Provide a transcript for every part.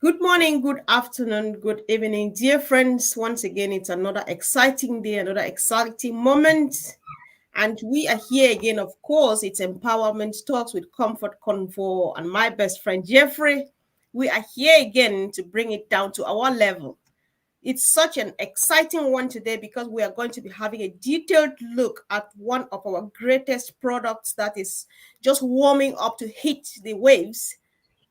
Good morning, good afternoon, good evening, dear friends. Once again, it's another exciting day, another exciting moment. And we are here again, of course. It's Empowerment Talks with Comfort Convo and my best friend, Jeffrey. We are here again to bring it down to our level. It's such an exciting one today because we are going to be having a detailed look at one of our greatest products that is just warming up to hit the waves,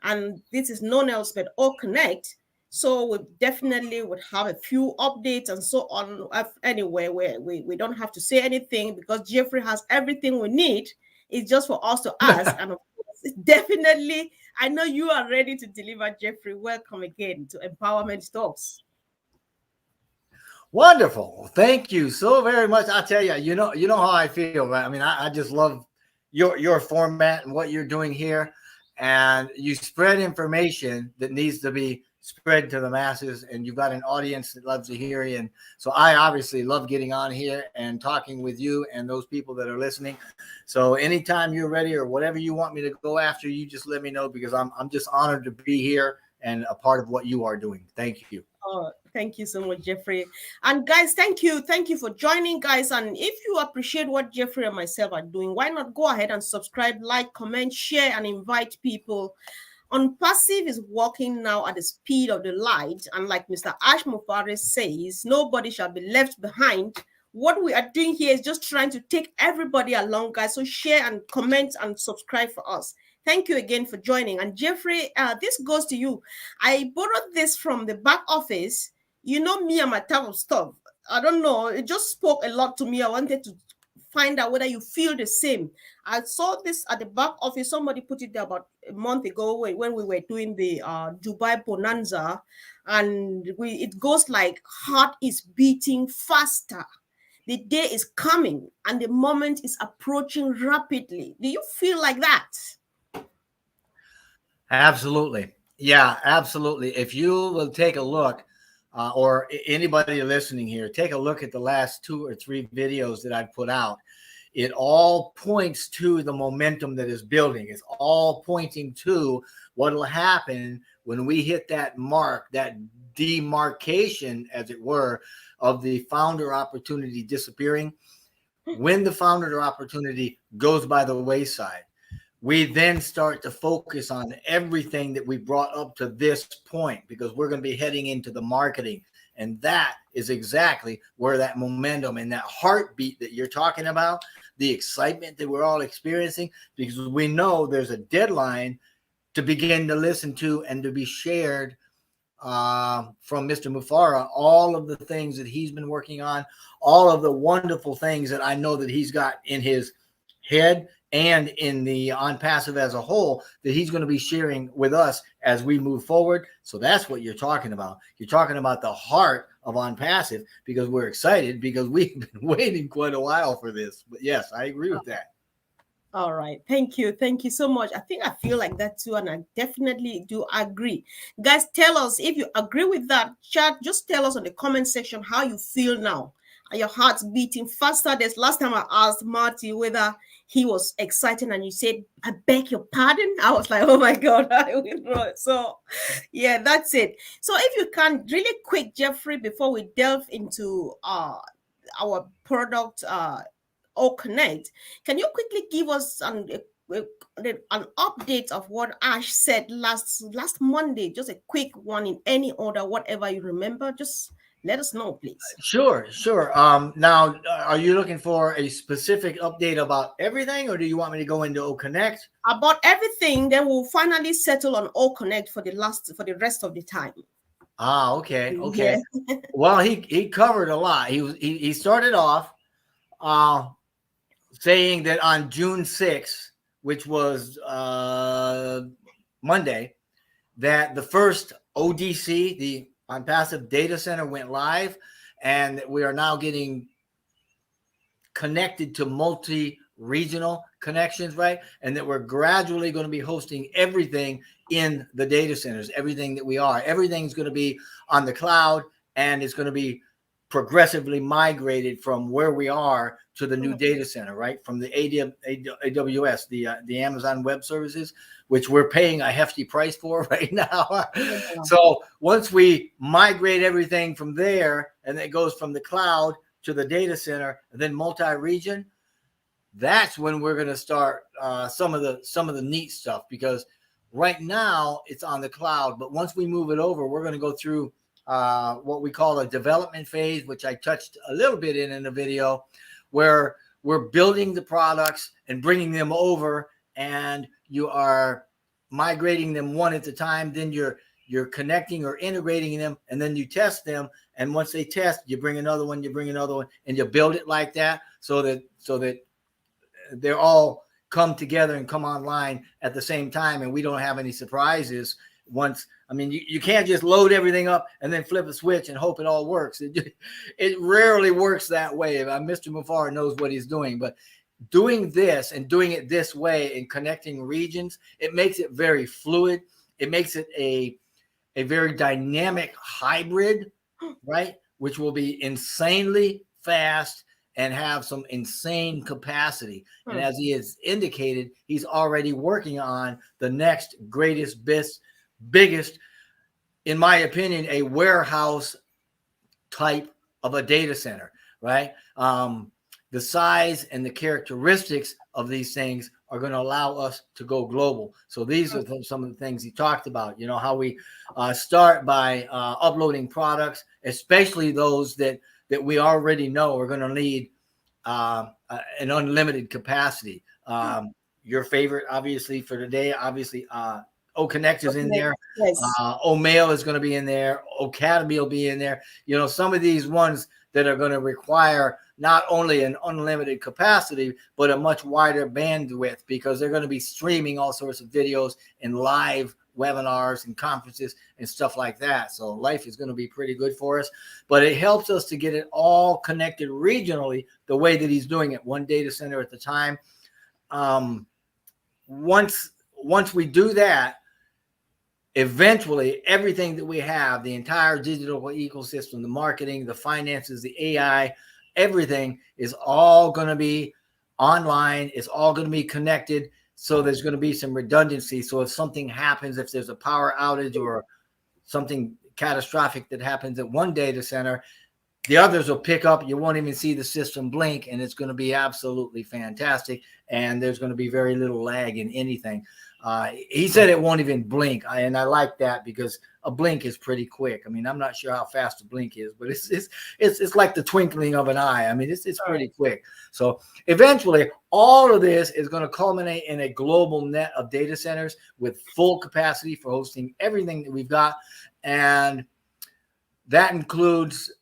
and this is no else but OCONNECT. So we definitely would have a few updates and so on. Anyway, we don't have to say anything because Jeffrey has everything we need. It's just for us to ask. And of course, definitely, I know you are ready to deliver, Jeffrey. Welcome again to Empowerment Talks. Wonderful. Thank you so very much. I tell you, you know how I feel, right? I mean, I just love your format and what you're doing here. And you spread information that needs to be spread to the masses, and you've got an audience that loves to hear you. And so I obviously love getting on here and talking with you and those people that are listening. So anytime you're ready or whatever you want me to go after, you just let me know, because I'm just honored to be here and a part of what you are doing. Thank you. Oh, thank you so much, Jeffrey. And guys, thank you. Thank you for joining, guys. And if you appreciate what Jeffrey and myself are doing, why not go ahead and subscribe, like, comment, share, and invite people. ONPASSIVE is working now at the speed of the light. And like Mr. Ash Mufaris says, nobody shall be left behind. What we are doing here is just trying to take everybody along, guys. So share and comment and subscribe for us. Thank you again for joining. And Jeffrey, this goes to you. I borrowed this from the back office. You know me and my type of stuff. I don't know. It just spoke a lot to me. I wanted to find out whether you feel the same. I saw this at the back office. Somebody put it there about a month ago when we were doing the Dubai Bonanza. And it goes like, heart is beating faster. The day is coming and the moment is approaching rapidly. Do you feel like that? Absolutely. Yeah, absolutely. If you will take a look, or anybody listening here, take a look at the last 2 or 3 videos that I've put out. It all points to the momentum that is building. It's all pointing to what will happen when we hit that mark, that demarcation, as it were, of the founder opportunity disappearing. When the founder opportunity goes by the wayside, we then start to focus on everything that we brought up to this point, because we're going to be heading into the marketing. And that is exactly where that momentum and that heartbeat that you're talking about, the excitement that we're all experiencing, because we know there's a deadline to begin to listen to and to be shared from Mr. Mufara, all of the things that he's been working on, all of the wonderful things that I know that he's got in his head and in the ONPASSIVE as a whole, that he's going to be sharing with us as we move forward. So that's what you're talking about. You're talking about the heart of ONPASSIVE, because we're excited, because we've been waiting quite a while for this. But yes, I agree with that. All right. Thank you. Thank you so much. I think I feel like that too. And I definitely do agree. Guys, tell us if you agree with that. Chat, just tell us in the comment section how you feel now. Are your heart's beating faster? This last time I asked Marty whether he was excited and you said, I beg your pardon. I was like, oh my God, I withdraw. So yeah, that's it. So if you can really quick, Jeffrey, before we delve into our product OCONNECT, can you quickly give us an update of what Ash said last Monday? Just a quick one in any order, whatever you remember. Just let us know, please. Sure. Now, are you looking for a specific update about everything, or do you want me to go into OCONNECT? About everything, then we'll finally settle on OCONNECT for the rest of the time. Okay. Yeah. Well, he covered a lot. He started off saying that on June 6th, which was Monday, that the first ODC, the ONPASSIVE data center, went live, and we are now getting connected to multi-regional connections, right? And that we're gradually going to be hosting everything in the data centers, everything that we are. Everything's going to be on the cloud, and it's going to be progressively migrated from where we are to the new data center, right? From the AWS, the Amazon Web Services, which we're paying a hefty price for right now. So once we migrate everything from there, and it goes from the cloud to the data center, and then multi-region, that's when we're going to start some of the neat stuff, because right now it's on the cloud, but once we move it over, we're going to go through what we call a development phase, which I touched a little bit in the video, where we're building the products and bringing them over, and you are migrating them one at a time. Then you're connecting or integrating them, and then you test them. And once they test, you bring another one, and you build it like that, so that they're all come together and come online at the same time, and we don't have any surprises. Once, I mean, you can't just load everything up and then flip a switch and hope it all works. It rarely works that way. Mr. Mufar knows what he's doing, but doing this and doing it this way and connecting regions, it makes it very fluid. It makes it a very dynamic hybrid, right? Which will be insanely fast and have some insane capacity. And as he has indicated, he's already working on the next greatest, biggest, in my opinion, a warehouse type of a data center, right? The size and the characteristics of these things are going to allow us to go global. So these are some of the things he talked about, how we start by uploading products, especially those that we already know are going to need an unlimited capacity. Your favorite, obviously, for today, OCONNECT is in there. Yes. OMail is going to be in there. Academy will be in there. Some of these ones that are going to require not only an unlimited capacity, but a much wider bandwidth, because they're going to be streaming all sorts of videos and live webinars and conferences and stuff like that. So life is going to be pretty good for us, but it helps us to get it all connected regionally the way that he's doing it, one data center at a time. Once we do that, eventually everything that we have, the entire digital ecosystem, the marketing, the finances, the AI, everything is all going to be online. It's all going to be connected. So there's going to be some redundancy. So if something happens, if there's a power outage or something catastrophic that happens at one data center, the others will pick up. You won't even see the system blink, and it's going to be absolutely fantastic. And there's going to be very little lag in anything. He said it won't even blink, and I like that, because a blink is pretty quick. I mean, I'm not sure how fast a blink is, but it's like the twinkling of an eye. I mean, it's pretty quick. So eventually, all of this is going to culminate in a global net of data centers with full capacity for hosting everything that we've got, and that includes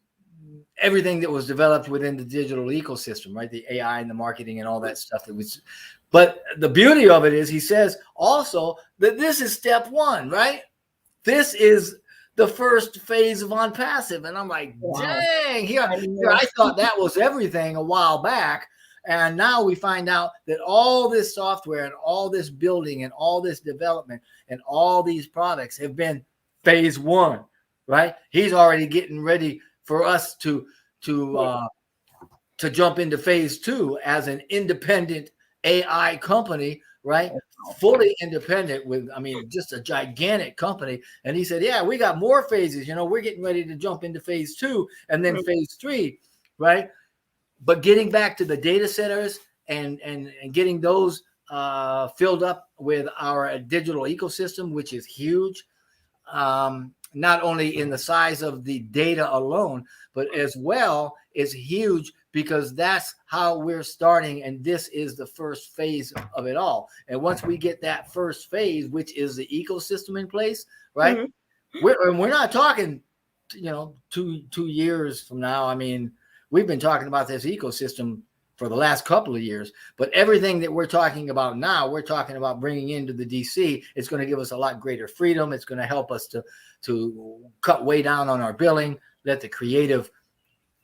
everything that was developed within the digital ecosystem, right? The AI and the marketing and all that stuff that was. But the beauty of it is, he says also that this is step one, right? This is the first phase of ONPASSIVE. And I'm like, dang, here I thought that was everything a while back. And now we find out that all this software and all this building and all this development and all these products have been phase one, right? He's already getting ready for us to jump into phase two as an independent AI company, right? Fully independent with, just a gigantic company. And he said, yeah, we got more phases. We're getting ready to jump into phase two and then phase three, right? But getting back to the data centers and getting those filled up with our digital ecosystem, which is huge, not only in the size of the data alone, but as well is huge, because that's how we're starting. And this is the first phase of it all. And once we get that first phase, which is the ecosystem in place, right? We're not talking, 2 years from now. I mean, we've been talking about this ecosystem for the last couple of years, but everything that we're talking about now, we're talking about bringing into the DC. It's going to give us a lot greater freedom. It's going to help us to cut way down on our billing, let the creative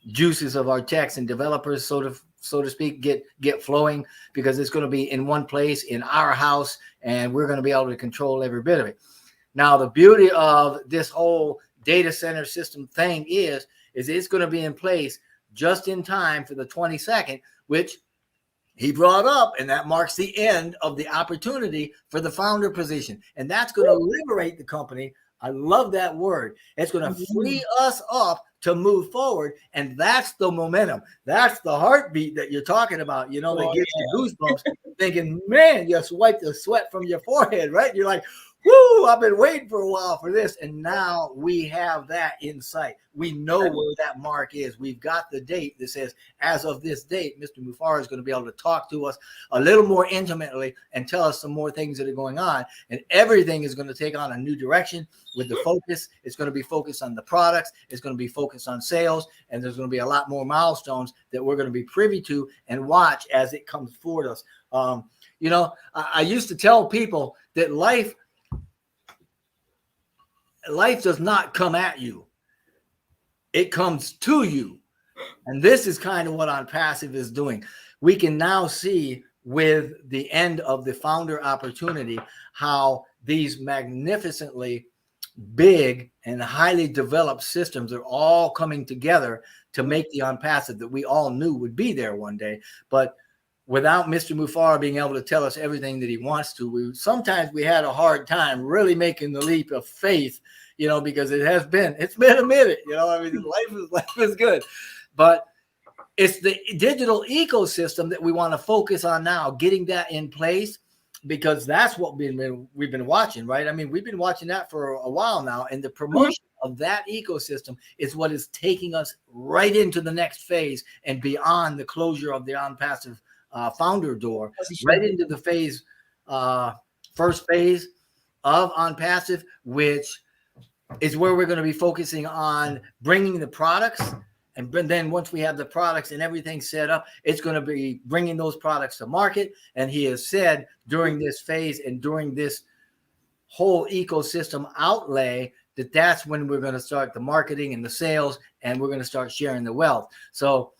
juices of our techs and developers, so to speak, get flowing, because it's going to be in one place in our house, and we're going to be able to control every bit of it. Now, the beauty of this whole data center system thing is is it's going to be in place just in time for the 22nd, which he brought up, and that marks the end of the opportunity for the founder position. And that's going to liberate the company. I love that word. It's going to free us up to move forward. And that's the momentum. That's the heartbeat that you're talking about, you know, that gives you goosebumps, thinking, man, you wipe the sweat from your forehead, right? You're like, whoo, I've been waiting for a while for this. And now we have that in sight. We know where that mark is. We've got the date that says, as of this date, Mr. Mufara is going to be able to talk to us a little more intimately and tell us some more things that are going on. And everything is going to take on a new direction with the focus. It's going to be focused on the products. It's going to be focused on sales. And there's going to be a lot more milestones that we're going to be privy to and watch as it comes toward us. You know, I used to tell people that life does not come at you. It comes to you. And this is kind of what ONPASSIVE is doing. We can now see with the end of the founder opportunity how these magnificently big and highly developed systems are all coming together to make the ONPASSIVE that we all knew would be there one day. But without Mr. Mufara being able to tell us everything that he wants to, sometimes we had a hard time really making the leap of faith, you know, because it's been a minute, you know. I mean, life is good, but it's the digital ecosystem that we want to focus on now, getting that in place, because that's what we've been watching, right? I mean, we've been watching that for a while now, and the promotion of that ecosystem is what is taking us right into the next phase and beyond the closure of the ONPASSIVE founder door, right into the first phase of ONPASSIVE, which is where we're going to be focusing on bringing the products. And then once we have the products and everything set up, it's going to be bringing those products to market. And he has said during this phase and during this whole ecosystem outlay that that's when we're going to start the marketing and the sales, and we're going to start sharing the wealth. So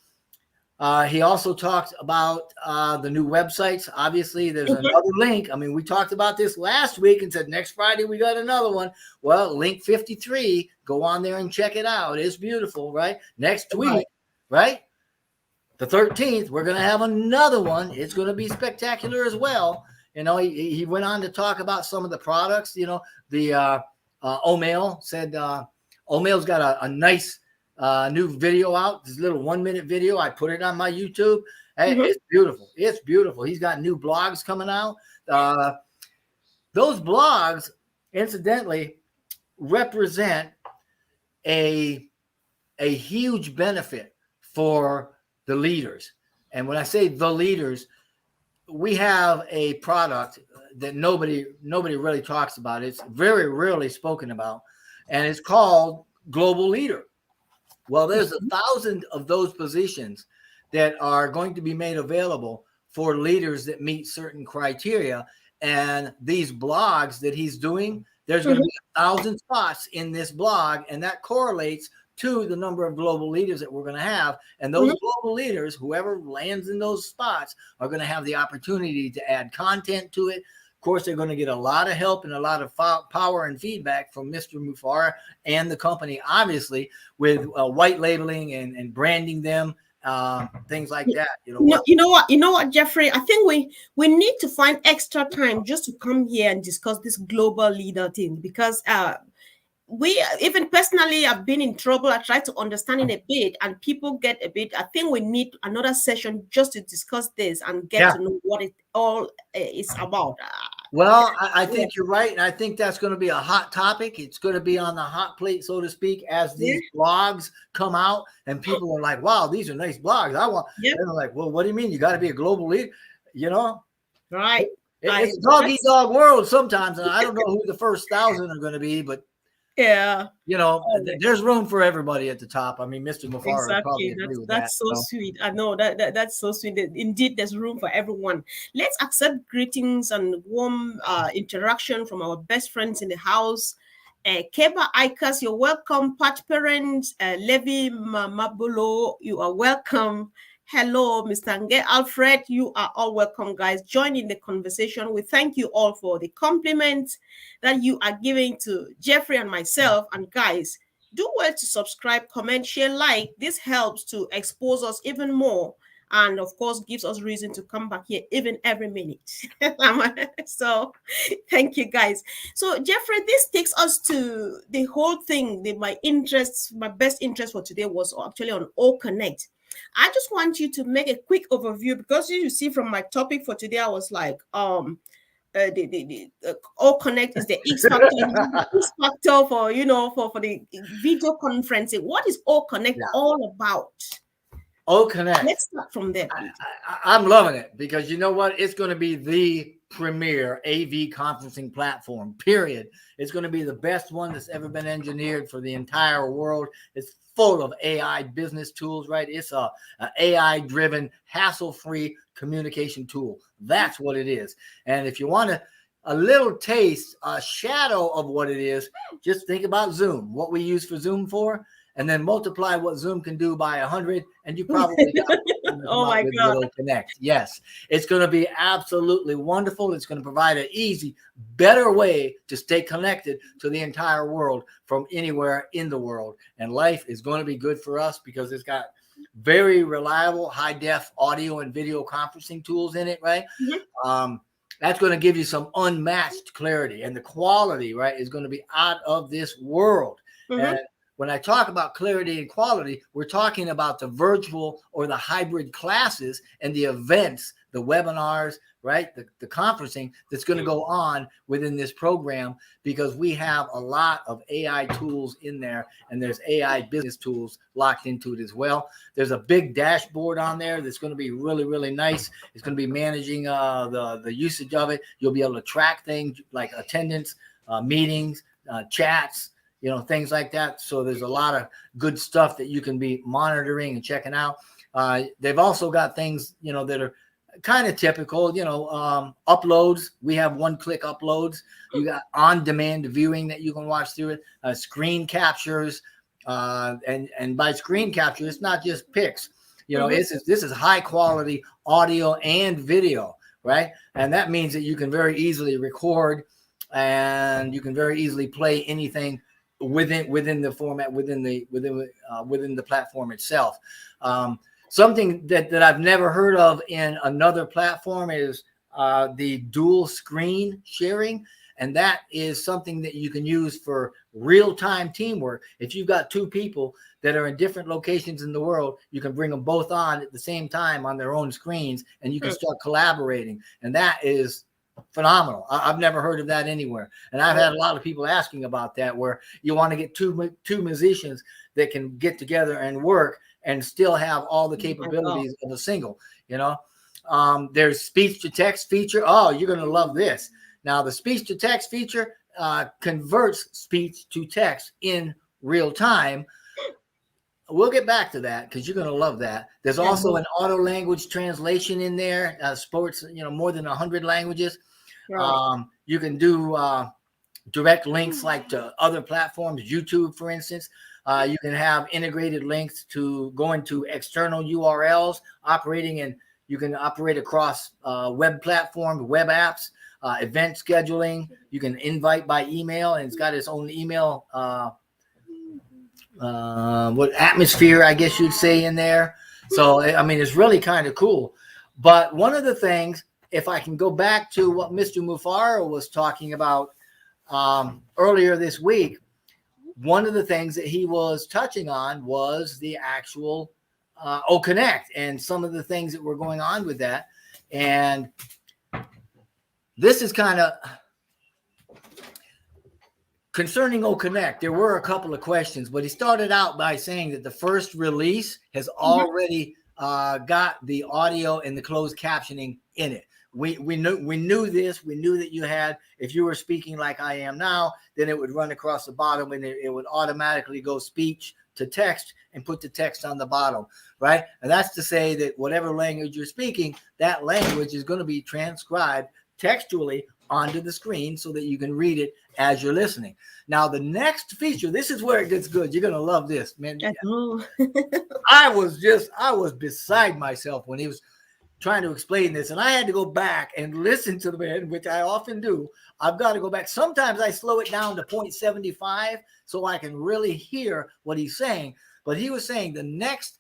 he also talked about the new websites. Obviously, there's another link. I mean, we talked about this last week and said next Friday we got another one. Well, link 53. Go on there and check it out. It's beautiful, right? Next week, right? The 13th, we're going to have another one. It's going to be spectacular as well. You know, he went on to talk about some of the products. You know, the Omail said Omail's got a nice new video out, this little 1-minute video. I put it on my YouTube. Hey, it's beautiful. It's beautiful. He's got new blogs coming out. Those blogs, incidentally, represent a huge benefit for the leaders. And when I say the leaders, we have a product that nobody really talks about. It's very rarely spoken about, and it's called Global Leader. Well, there's 1,000 of those positions that are going to be made available for leaders that meet certain criteria. And these blogs that he's doing, there's going to be 1,000 spots in this blog, and that correlates to the number of global leaders that we're going to have. And those global leaders, whoever lands in those spots, are going to have the opportunity to add content to it. Of course, they're going to get a lot of help and a lot of power and feedback from Mr. Mufara and the company, obviously, with white labeling and branding them, things like that. You know what, Jeffrey? I think we need to find extra time just to come here and discuss this global leader thing, because we, even personally, have been in trouble. I try to understand it a bit, and people get a bit. I think we need another session just to discuss this and get to know what it all is about. Well, I think you're right, and I think that's going to be a hot topic. It's going to be on the hot plate, so to speak, as these blogs come out, and people are like, "Wow, these are nice blogs. I want." And they're like, "Well, what do you mean? You got to be a global leader?" You know, right? It's a dog-eat-dog world sometimes, and I don't know who the first 1,000 are going to be, but yeah, you know, there's room for everybody at the top. I mean, Mr. Mufara probably agree with that's that. So sweet. I know that's so sweet. Indeed, there's room for everyone. Let's accept greetings and warm interaction from our best friends in the house. Keba Ikas, you're welcome. PatParent, Levi Mabulo, you are welcome. Hello, Mr. Nge Alfred, you are all welcome, guys. Join in the conversation. We thank you all for the compliments that you are giving to Jeffrey and myself. And guys, Do well to subscribe, comment, share, like. This helps to expose us even more, and of course gives us reason to come back here even every minute. So thank you guys. So Jeffrey, this takes us to the whole thing. My interests, my best interest for today was actually on OCONNECT. I just want you to make a quick overview, because you see from my topic for today, I was like, the OCONNECT is the X factor, X factor for, for the video conferencing. What is OCONNECT Yeah. all about? OCONNECT. Let's start from there, please. I'm loving it, because you know what? It's going to be the premier AV conferencing platform, period. It's going to be the best one that's ever been engineered for the entire world. It's full of AI business tools, right? It's a AI-driven, hassle-free communication tool. That's what it is. And if you want a little taste, a shadow of what it is, just think about Zoom, what we use for Zoom for, and then multiply what Zoom can do by 100, and you probably got oh my God. OCONNECT. Yes, it's going to be absolutely wonderful. It's going to provide an easy, better way to stay connected to the entire world from anywhere in the world. And life is going to be good for us, because it's got very reliable high-def audio and video conferencing tools in it, right? Mm-hmm. That's going to give you some unmatched clarity, and the quality, right, is going to be out of this world. Mm-hmm. And when I talk about clarity and quality, we're talking about the virtual or the hybrid classes and the events, the webinars, right? The conferencing that's going to go on within this program, because we have a lot of AI tools in there, and there's AI business tools locked into it as well. There's a big dashboard on there that's going to be really, really nice. It's going to be managing the usage of it. You'll be able to track things like attendance, meetings, chats, things like that. So there's a lot of good stuff that you can be monitoring and checking out. They've also got things, that are kind of typical, uploads. We have one-click uploads. You got on-demand viewing that you can watch through it, screen captures. And by screen capture, it's not just pics. This is high-quality audio and video, right? And that means that you can very easily record, and you can very easily play anything within the format, within the platform itself. Something that I've never heard of in another platform is the dual screen sharing, and that is something that you can use for real-time teamwork. If you've got two people that are in different locations in the world, you can bring them both on at the same time on their own screens, and you can start collaborating, and that is phenomenal. I've never heard of that anywhere. And I've had a lot of people asking about that, where you want to get two musicians that can get together and work and still have all the capabilities of a single, There's speech to text feature. Oh, you're going to love this. Now, the speech to text feature converts speech to text in real time. We'll get back to that, because you're going to love that. There's also an auto language translation in there. Sports, more than 100 languages. Right. You can do direct links like to other platforms, YouTube, for instance. You can have integrated links to going to external URLs you can operate across web platforms, web apps, event scheduling. You can invite by email, and it's got its own email atmosphere, I guess you'd say, in there. So, it's really kind of cool. But one of the things, if I can go back to what Mr. Mufaro was talking about earlier this week, one of the things that he was touching on was the actual OCONNECT and some of the things that were going on with that. And this is kind of concerning OCONNECT. There were a couple of questions, but he started out by saying that the first release has already got the audio and the closed captioning in it. We knew this. We knew that you had, if you were speaking like I am now, then it would run across the bottom, and it would automatically go speech to text and put the text on the bottom, right? And that's to say that whatever language you're speaking, that language is going to be transcribed textually onto the screen so that you can read it as you're listening. Now, the next feature, this is where it gets good. You're going to love this, man. I was beside myself when he was trying to explain this, and I had to go back and listen to the man, which I often do. I've got to go back. Sometimes I slow it down to 0.75 so I can really hear what he's saying. But he was saying the next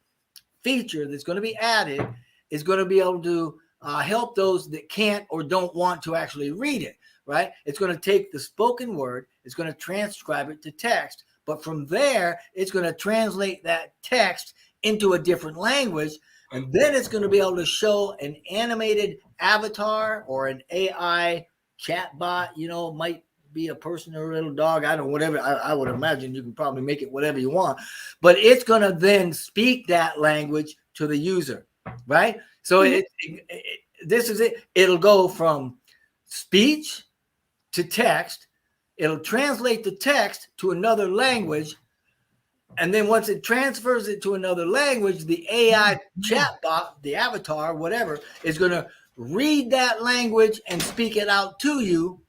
feature that's going to be added is going to be able to help those that can't or don't want to actually read it, right? It's going to take the spoken word, it's going to transcribe it to text, but from there, it's going to translate that text into a different language, and then it's going to be able to show an animated avatar or an AI chatbot, might be a person or a little dog, I don't know, whatever. I would imagine you can probably make it whatever you want, but it's going to then speak that language to the user, right? So this is it. It'll go from speech to text. It'll translate the text to another language. And then once it transfers it to another language, the AI chatbot, the avatar, whatever, is going to read that language and speak it out to you,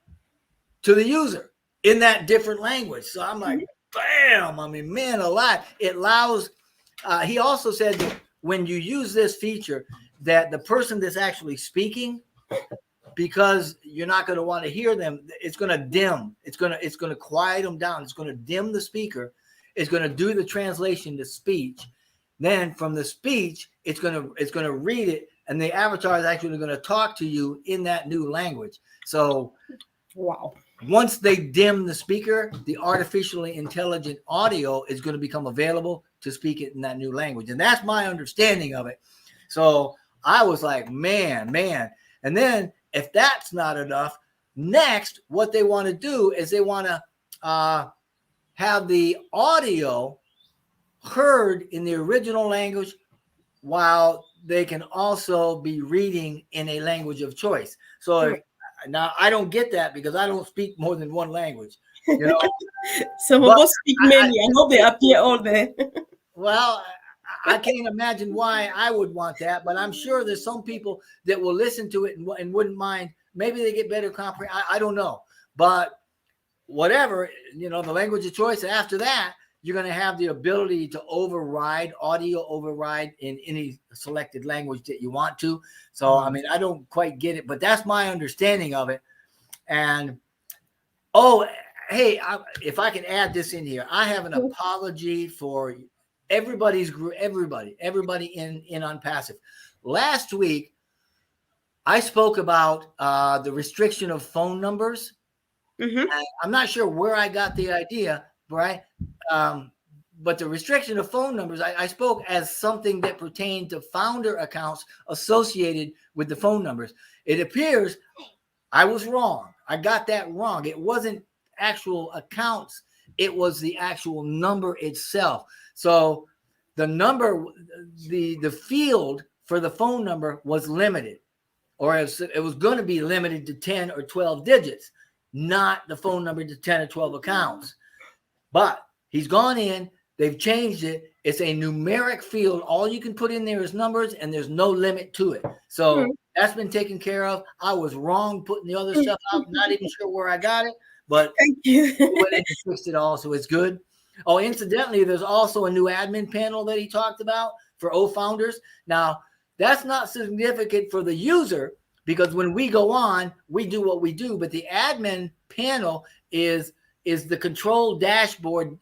to the user, in that different language. So I'm like, bam, I mean, man alive. It allows, he also said that when you use this feature, that the person that's actually speaking, because you're not going to want to hear them, it's going to dim. It's going to quiet them down. It's going to dim the speaker. It's going to do the translation to speech. Then from the speech, it's going to read it, and the avatar is actually going to talk to you in that new language. So, wow. Once they dim the speaker, the artificially intelligent audio is going to become available to speak it in that new language. And that's my understanding of it. So I was like, man. And then if that's not enough, next, what they want to do is they want to have the audio heard in the original language while they can also be reading in a language of choice. So now I don't get that because I don't speak more than one language. Some of us speak many. I know they appear all there. Well, I can't imagine why I would want that, but I'm sure there's some people that will listen to it and wouldn't mind. Maybe they get better comprehension. I don't know, but whatever, the language of choice. After that, you're going to have the ability to audio override in any selected language that you want to. So, I mean, I don't quite get it, but that's my understanding of it. And, hey, if I can add this in here, I have an apology for everybody's group, everybody in ONPASSIVE. Last week, I spoke about the restriction of phone numbers. I'm not sure where I got the idea, right? But the restriction of phone numbers, I spoke as something that pertained to founder accounts associated with the phone numbers. It appears I was wrong. I got that wrong. It wasn't actual accounts. It was the actual number itself. So the number, the field for the phone number was limited, or it was going to be limited to 10 or 12 digits, not the phone number to 10 or 12 accounts. But he's gone in, they've changed it. It's a numeric field. All you can put in there is numbers, and there's no limit to it. So that's been taken care of. I was wrong putting the other stuff out. Not even sure where I got it, but thank you. went in and fixed it all, so it's good. Oh, incidentally, there's also a new admin panel that he talked about for founders. Now, that's not significant for the user, because when we go on, we do what we do. But the admin panel is the control dashboard,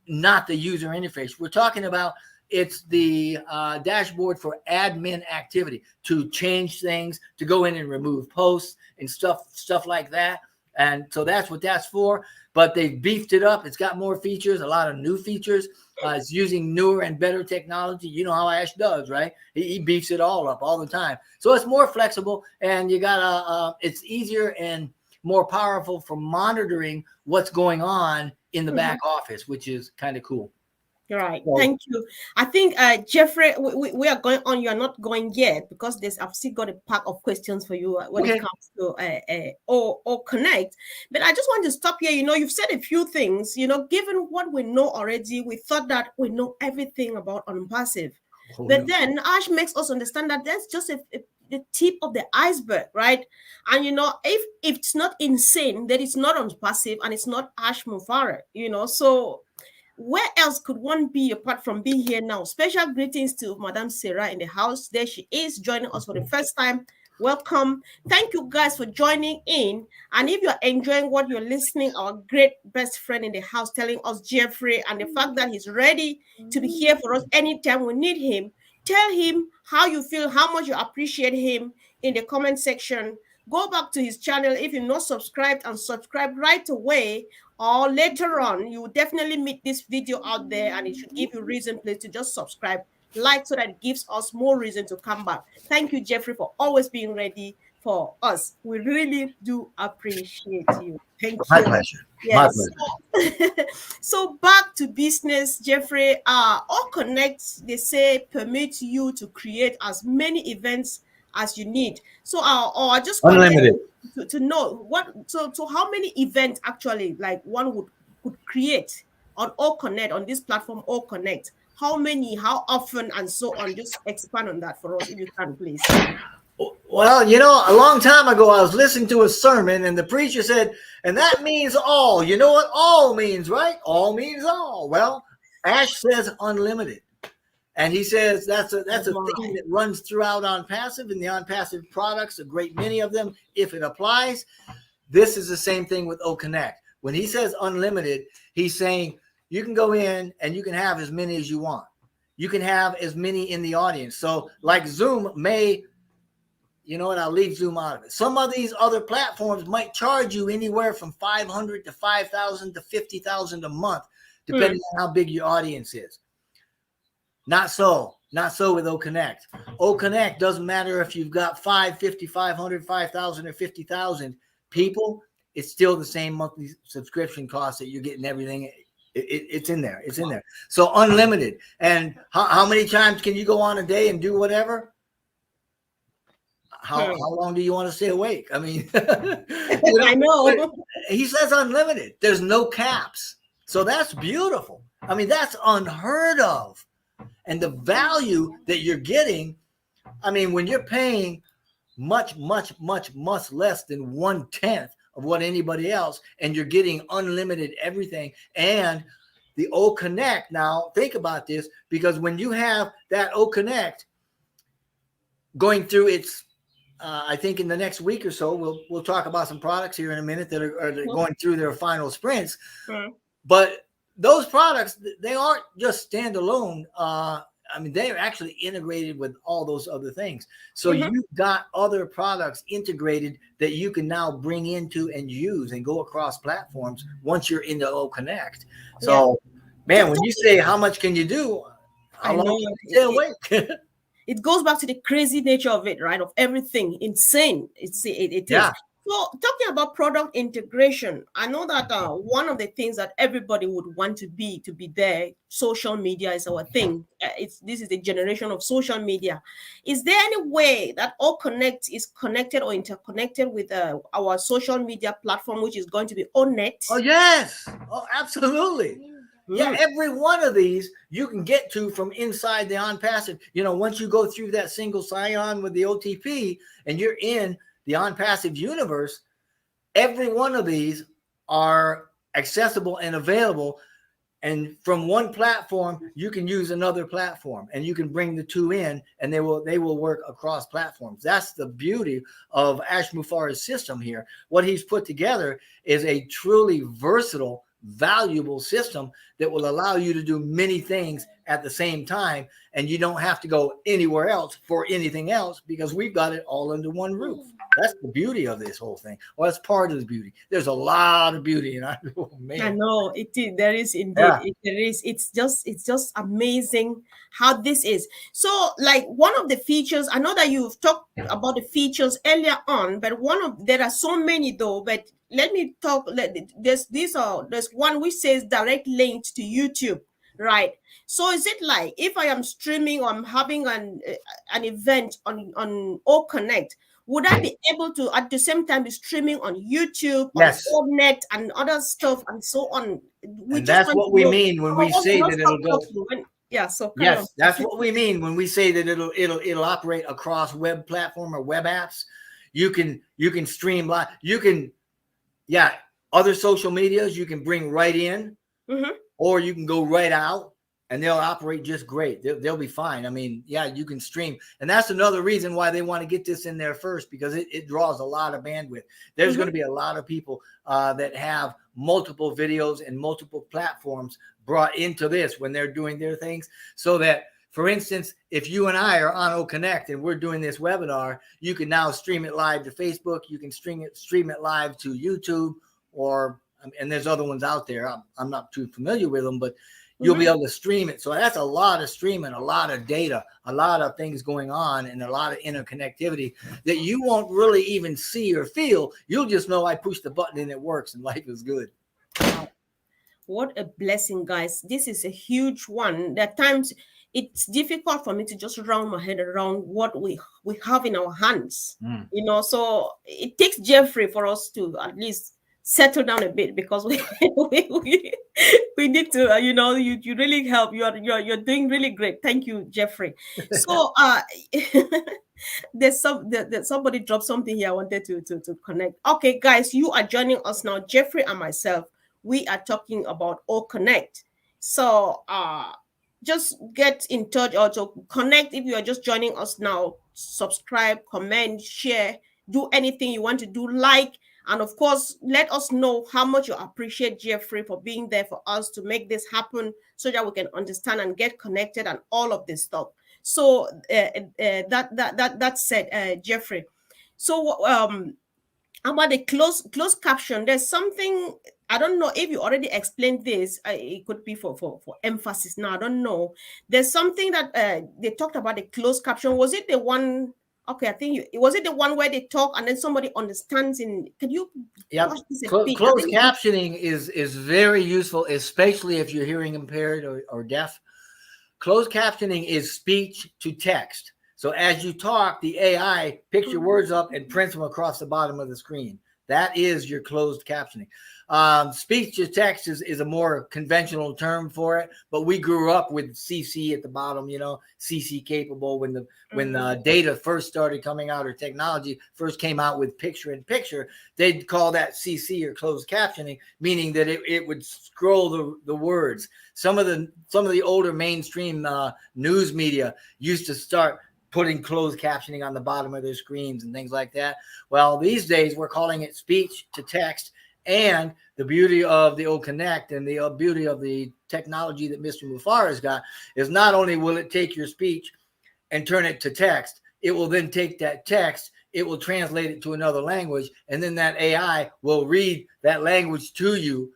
not the user interface. We're talking about it's the dashboard for admin activity, to change things, to go in and remove posts and stuff like that. And so that's what that's for. But they've beefed it up. It's got more features, a lot of new features. It's using newer and better technology. You know how Ash does, right? He beefs it all up all the time. So it's more flexible, and you got it's easier and more powerful for monitoring what's going on in the back office, which is kind of cool. Right. So, thank you. I think, Jeffrey, we are going on. You are not going yet, because I've still got a pack of questions for you when it comes to OCONNECT. But I just want to stop here. You've said a few things. Given what we know already, we thought that we know everything about ONPASSIVE. But then Ash makes us understand that that's just the tip of the iceberg, right? And if it's not insane, then it's not ONPASSIVE and it's not Ash Mufareh. So where else could one be apart from being here now? Special greetings to Madame Sarah in the house. There she is, joining us for the first time. Welcome. Thank you guys for joining in. And if you're enjoying what you're listening, our great best friend in the house telling us Jeffrey, and the fact that he's ready to be here for us anytime we need him, tell him how you feel, how much you appreciate him in the comment section. Go back to his channel if you're not subscribed, and subscribe right away, or later on you will definitely meet this video out there and it should give you reason, please, to just subscribe, like, so that it gives us more reason to come back. Thank you, Jeffrey, for always being ready for us. We really do appreciate you. Thank you. My pleasure. Yes. My pleasure. So back to business, Jeffrey. OCONNECT, they say, permits you to create as many events as you need. So I just Unlimited. to know what, so how many events actually like one could create on OCONNECT, on this platform OCONNECT? How many, how often, and so on? Just expand on that for us if you can, please. Well, you know, a long time ago, I was listening to a sermon and the preacher said, and that means all. You know what all means, right? All means all. Well, Ash says unlimited. And he says that's a thing that runs throughout OnPassive, and the OnPassive products, a great many of them, if it applies. This is the same thing with OCONNECT. When he says unlimited, he's saying you can go in and you can have as many as you want. You can have as many in the audience. So like Zoom may, you know what, I'll leave Zoom out of it. Some of these other platforms might charge you anywhere from 500 to 5,000 to 50,000 a month, depending on how big your audience is. Not so with OCONNECT. OCONNECT doesn't matter if you've got 5, 50, 500, 5,000, or 50,000 people. It's still the same monthly subscription cost that you're getting everything. It's in there. It's in there. So unlimited. And how many times can you go on a day and do whatever? How long do you want to stay awake? I mean, you know, I know. He says unlimited. There's no caps. So that's beautiful. I mean, that's unheard of. And the value that you're getting, I mean, when you're paying much less than 1/10 of what anybody else, and you're getting unlimited everything, and the OCONNECT. Now, think about this, because when you have that OCONNECT going through its, I think in the next week or so, we'll talk about some products here in a minute that are going through their final sprints. But those products, they aren't just standalone. I mean, they're actually integrated with all those other things. So you've got other products integrated that you can now bring into and use and go across platforms once you're into OCONNECT. So, man, when you say how much can you do, how long can you stay awake? It goes back to the crazy nature of it, right? Of everything, insane. It is. So talking about product integration, I know that one of the things that everybody would want to be there, social media is our thing. This is the generation of social media. Is there any way that OCONNECT is connected or interconnected with our social media platform, which is going to be ONNET? Oh, yes. Oh, absolutely. Yeah, every one of these you can get to from inside the OnPassive. You know, once you go through that single sign-on with the OTP and you're in the OnPassive universe, every one of these are accessible and available. And from one platform, you can use another platform, and you can bring the two in, and they will work across platforms. That's the beauty of Ash Mufareh's system here. What he's put together is a truly versatile, valuable system that will allow you to do many things at the same time, and you don't have to go anywhere else for anything else, because we've got it all under one roof. That's the beauty of this whole thing. Well, that's part of the beauty. There's a lot of beauty in it. Oh, man. I know it is. There is indeed. There is. It's just amazing how this is. So, like, one of the features, I know that you've talked about the features earlier on, but there are so many though. But let me talk. There's one which says direct link to YouTube, right? So is it like if I am streaming or I'm having an event on OCONNECT, would I be able to at the same time be streaming on YouTube, on ONNET, and other stuff and so on? And that's what we mean when we say that it'll go. Yes, that's what we mean when we say that it'll operate across web platform or web apps. You can stream live. You can, other social medias you can bring right in. or you can go right out and they'll operate just great. They'll be fine. I mean, yeah, you can stream. And that's another reason why they want to get this in there first, because it draws a lot of bandwidth. There's going to be a lot of people that have multiple videos and multiple platforms brought into this when they're doing their things, so that, for instance, if you and I are on OCONNECT and we're doing this webinar, you can now stream it live to Facebook. You can stream it live to YouTube, or, and there's other ones out there. I'm not too familiar with them, but you'll be able to stream it. So that's a lot of streaming, a lot of data, a lot of things going on, and a lot of interconnectivity that you won't really even see or feel. You'll just know I pushed the button and it works and life is good. Wow. What a blessing, guys. This is a huge one. There are times it's difficult for me to just round my head around what we have in our hands, you know. So it takes Jeffrey for us to at least settle down a bit, because we need to, you know, you really help. You're doing really great. Thank you, Jeffrey. So there's somebody dropped something here I wanted to connect. Okay, guys, you are joining us now. Jeffrey and myself, we are talking about OCONNECT. So just get in touch or to connect. If you are just joining us now, subscribe, comment, share, do anything you want to do, like, and of course, let us know how much you appreciate Jeffrey for being there for us to make this happen, so that we can understand and get connected and all of this stuff. So that said, Jeffrey, so about the closed caption, there's something, I don't know if you already explained this. It could be for emphasis now. I don't know. There's something that they talked about, the closed caption. Was it the one? Okay, I think was it the one where they talk and then somebody understands in? Can you? Yeah, closed captioning is very useful, especially if you're hearing impaired or deaf. Closed captioning is speech to text. So as you talk, the AI picks your words up and prints them across the bottom of the screen. That is your closed captioning. Speech to text is a more conventional term for it, but we grew up with CC at the bottom, you know, CC capable. When the data first started coming out, or technology first came out with picture-in-picture, they'd call that CC, or closed captioning, meaning that it would scroll the words. Some of the older mainstream news media used to start putting closed captioning on the bottom of their screens and things like that. Well, these days we're calling it speech to text. And the beauty of the OCONNECT and the beauty of the technology that Mr. Mufar has got is not only will it take your speech and turn it to text, it will then take that text, it will translate it to another language, and then that AI will read that language to you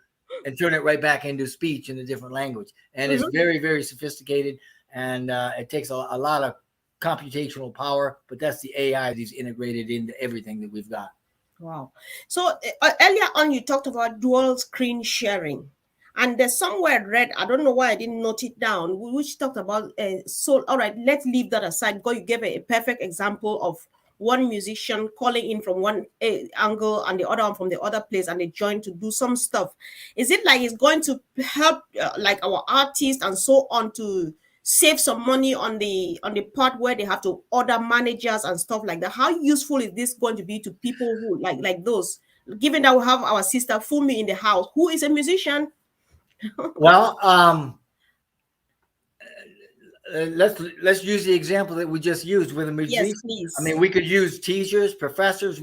and turn it right back into speech in a different language. And it's very, very sophisticated, and it takes a lot of computational power, but that's the AI that's integrated into everything that we've got. Wow. So earlier on, you talked about dual screen sharing, and there's somewhere I read, I don't know why I didn't note it down, which talked about so all right, let's leave that aside. You gave a perfect example of one musician calling in from one angle and the other one from the other place, and they join to do some stuff. Is it like it's going to help like our artists and so on to save some money on the part where they have to order managers and stuff like that? How useful is this going to be to people who like those, given that we have our sister Fumi in the house, who is a musician? Well, let's use the example that we just used with a musician. Yes, please. I mean, we could use teachers, professors.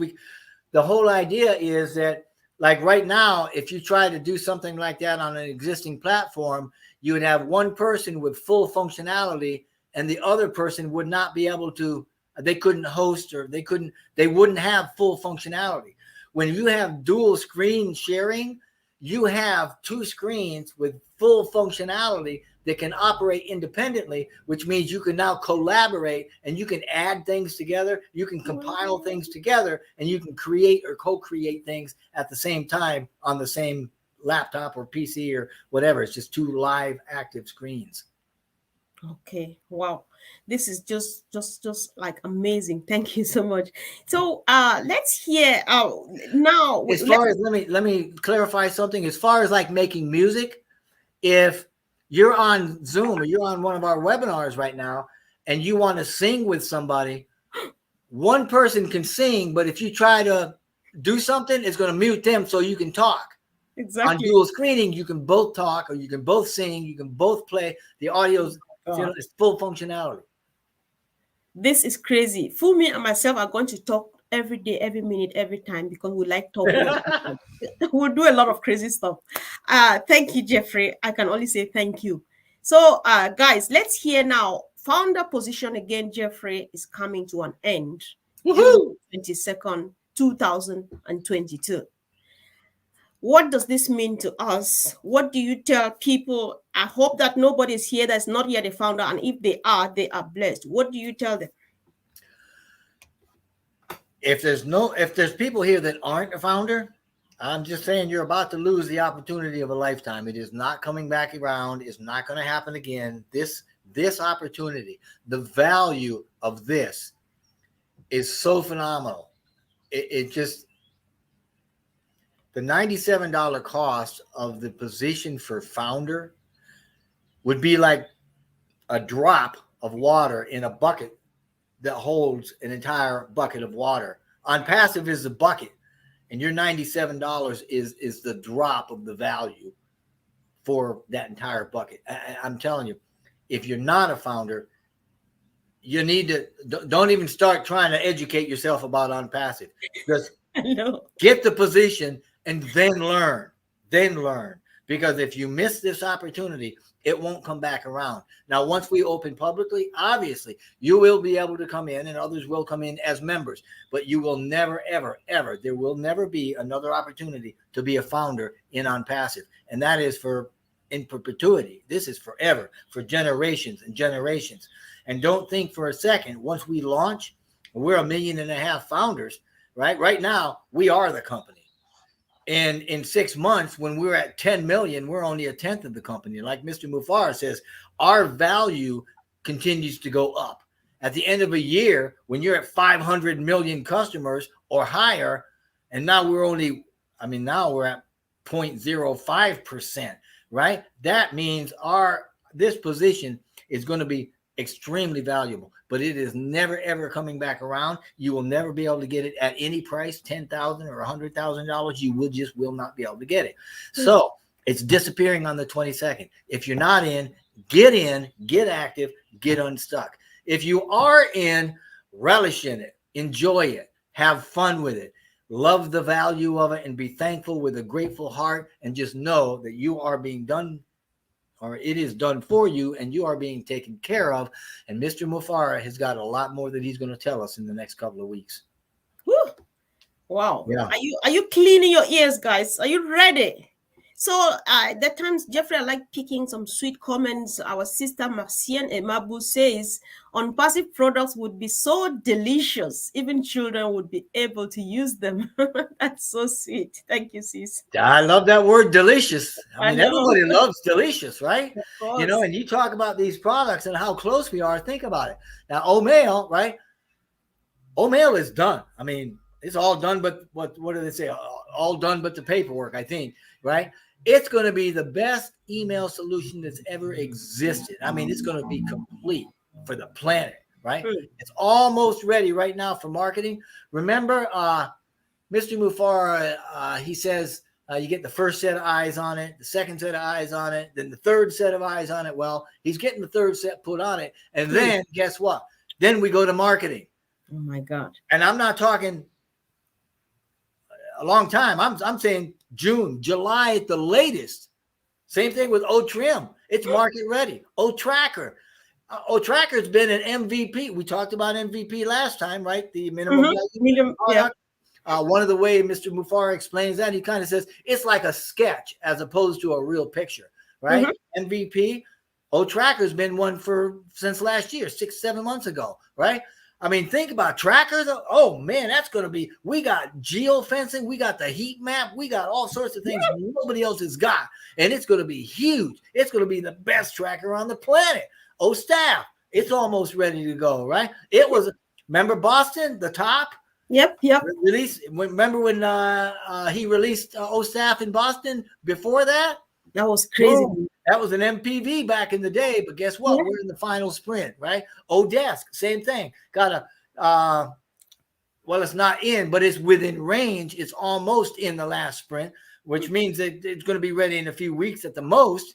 The whole idea is that, like right now, if you try to do something like that on an existing platform, you would have one person with full functionality and the other person would not be able to, they couldn't host, or they wouldn't have full functionality. When you have dual screen sharing, you have two screens with full functionality that can operate independently, which means you can now collaborate and you can add things together, you can compile things together, and you can create or co-create things at the same time on the same laptop or PC or whatever. It's just two live active screens. Okay, wow, this is just like amazing. Thank you so much. So let's hear now, as far as let me clarify something. As far as like making music, if you're on Zoom or you're on one of our webinars right now and you want to sing with somebody, one person can sing, but if you try to do something, it's going to mute them so you can talk. On Exactly. dual screening, you can both talk, or you can both sing, you can both play. The audio's it's full functionality. This is crazy. Fumi and myself are going to talk every day, every minute, every time because we like talking. We'll do a lot of crazy stuff. Thank you, Jeffrey. I can only say thank you. So, guys, let's hear now. Founder position again, Jeffrey, is coming to an end. June 22nd, 2022. What does this mean to us? What do you tell people? I hope that nobody is here that's not yet a founder, and if they are blessed. What do you tell them? If there's people here that aren't a founder, I'm just saying you're about to lose the opportunity of a lifetime. It is not coming back around. It's not going to happen again. This opportunity, the value of this is so phenomenal. It just, the $97 cost of the position for founder would be like a drop of water in a bucket that holds an entire bucket of water. ONPASSIVE is the bucket, and your $97 is the drop of the value for that entire bucket. I'm telling you, if you're not a founder, you need to don't even start trying to educate yourself about ONPASSIVE. Just get the position and then learn. Because if you miss this opportunity, it won't come back around. Now, once we open publicly, obviously, you will be able to come in and others will come in as members, but you will never, ever, ever, there will never be another opportunity to be a founder in ONPASSIVE. And that is in perpetuity. This is forever, for generations and generations. And don't think for a second, once we launch, we're 1.5 million founders, right? Right now, we are the company. And in 6 months, when we're at 10 million, we're only 1/10 of the company. Like Mr. Mufar says, our value continues to go up. At the end of a year, when you're at 500 million customers or higher, and now we're now we're at 0.05%, right? That means this position is going to be extremely valuable, but it is never ever coming back around. You will never be able to get it at any price, $10,000 or $100,000. You will not be able to get it. So it's disappearing on the 22nd. If you're not in, get active, get unstuck. If you are in, relish in it, enjoy it, have fun with it, love the value of it, and be thankful with a grateful heart, and just know that you are being done, or it is done for you, and you are being taken care of. And Mr. Mufara has got a lot more that he's going to tell us in the next couple of weeks. Woo. Wow. Yeah. Are you cleaning your ears, guys? Are you ready? So that times, Jeffrey, I like picking some sweet comments. Our sister Marcienne Emabu says, ONPASSIVE products would be so delicious. Even children would be able to use them. That's so sweet. Thank you, sis. I love that word, delicious. I mean, know. everybody loves delicious, right? Of course. You know, and you talk about these products and how close we are. Think about it. Now, O'Mail, right? O'Mail is done. I mean, it's all done, but what do they say? All done but the paperwork, I think, right? It's going to be the best email solution that's ever existed. I mean, it's going to be complete for the planet, right? It's almost ready right now for marketing. Remember, Mr. Mufar, he says you get the first set of eyes on it, the second set of eyes on it, then the third set of eyes on it. Well, he's getting the third set put on it. And then guess what? Then we go to marketing. Oh, my God. And I'm not talking a long time. I'm saying June, July at the latest. Same thing with O-Trim. It's market ready. O-Tracker. O-Tracker's been an MVP. We talked about MVP last time, right? The minimum value product. One of the way Mr. Mufar explains that, he kind of says it's like a sketch as opposed to a real picture, right? MVP. O-Tracker's been one since last year, 6-7 months ago, right? I mean, think about trackers. Oh, man, that's going to be, we got geofencing. We got the heat map. We got all sorts of things nobody else has got. And it's going to be huge. It's going to be the best tracker on the planet. O-Staff, it's almost ready to go, right? It was, remember Boston, the top? Yep. Remember when he released O-Staff in Boston before that? That was crazy. Whoa. That was an MPV back in the day, but guess what? We're in the final sprint, right? Odesk, same thing. Got well, it's not in, but it's within range. It's almost in the last sprint. which means that it's going to be ready in a few weeks at the most.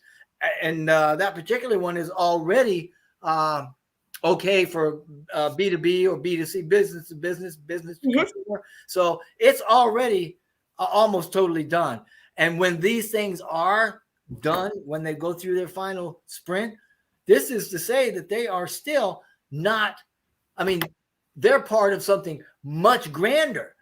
And that particular one is already okay for B2B or B2C, business to business, business to consumer. So it's already almost totally done. And when these things are done, when they go through their final sprint, this is to say that they are still not, I mean, they're part of something much grander,